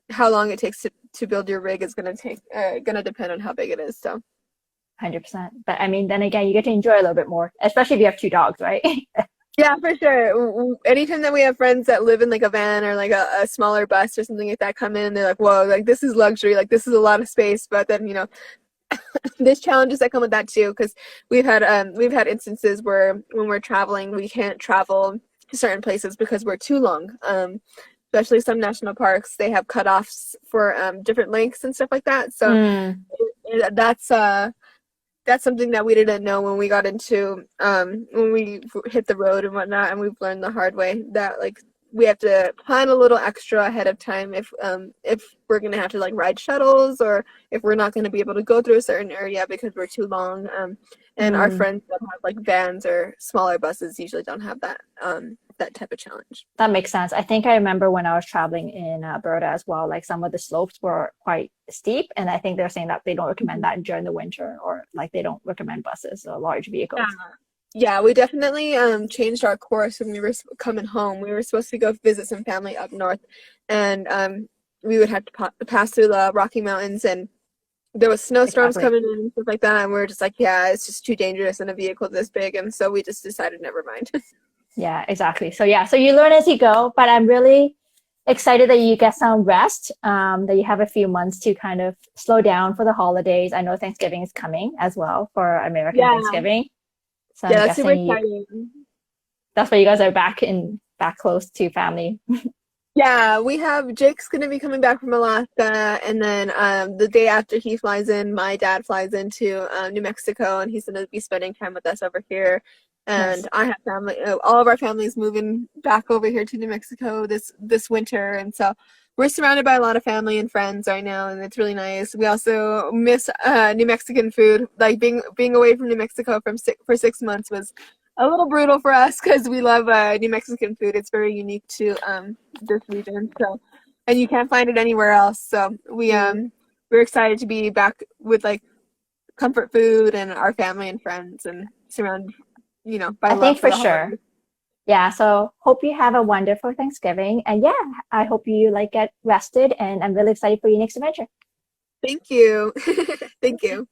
how long it takes to build your rig, is gonna depend on how big it is. So 100%. But I mean, then again, you get to enjoy a little bit more, especially if you have two dogs, right? yeah, for sure. Anytime that we have friends that live in like a van or like a smaller bus or something like that come in, they're like, whoa, like this is luxury, like this is a lot of space. But then there's challenges that come with that too, because we've had instances where when we're traveling, we can't travel to certain places because we're too long. Especially some national parks, they have cutoffs for different lengths and stuff like that. So Mm, that's something that we didn't know when we got into when we hit the road and whatnot, and we've learned the hard way that like we have to plan a little extra ahead of time if we're gonna have to like ride shuttles or if we're not gonna be able to go through a certain area because we're too long. And our Mm, friends that have like vans or smaller buses usually don't have that type of challenge. that makes sense. I think I remember when I was traveling in Alberta as well, like some of the slopes were quite steep, and I think they're saying that they don't recommend that during the winter, or like they don't recommend buses or large Yeah. vehicles. Yeah, we definitely changed our course when we were coming home. We were supposed to go visit some family up north, and we would have to pass through the Rocky Mountains, and there was snowstorms Exactly. coming in and stuff like that. And we were just like, yeah, it's just too dangerous in a vehicle this big, and so we just decided never mind. Yeah, exactly. So yeah, so you learn as you go, but I'm really excited that you get some rest, that you have a few months to kind of slow down for the holidays. I know Thanksgiving is coming as well for American Yeah, Thanksgiving. So I'm yeah, that's super guessing exciting. that's why you guys are back close to family. Yeah, we have Jake's gonna be coming back from Alaska, and then the day after he flies in, my dad flies into New Mexico, and he's gonna be spending time with us over here. Nice. And I have family, all of our families moving back over here to New Mexico this winter, and so we're surrounded by a lot of family and friends right now, and it's really nice. We also miss New Mexican food. Like being away from New Mexico for 6 months was a little brutal for us because we love New Mexican food. It's very unique to this region. So, and you can't find it anywhere else. So we're excited to be back with like comfort food and our family and friends and surrounded, by I love think for for the holidays. sure. Yeah, so hope you have a wonderful Thanksgiving. And yeah, I hope you like get rested, and I'm really excited for your next adventure. Thank you. Thank you.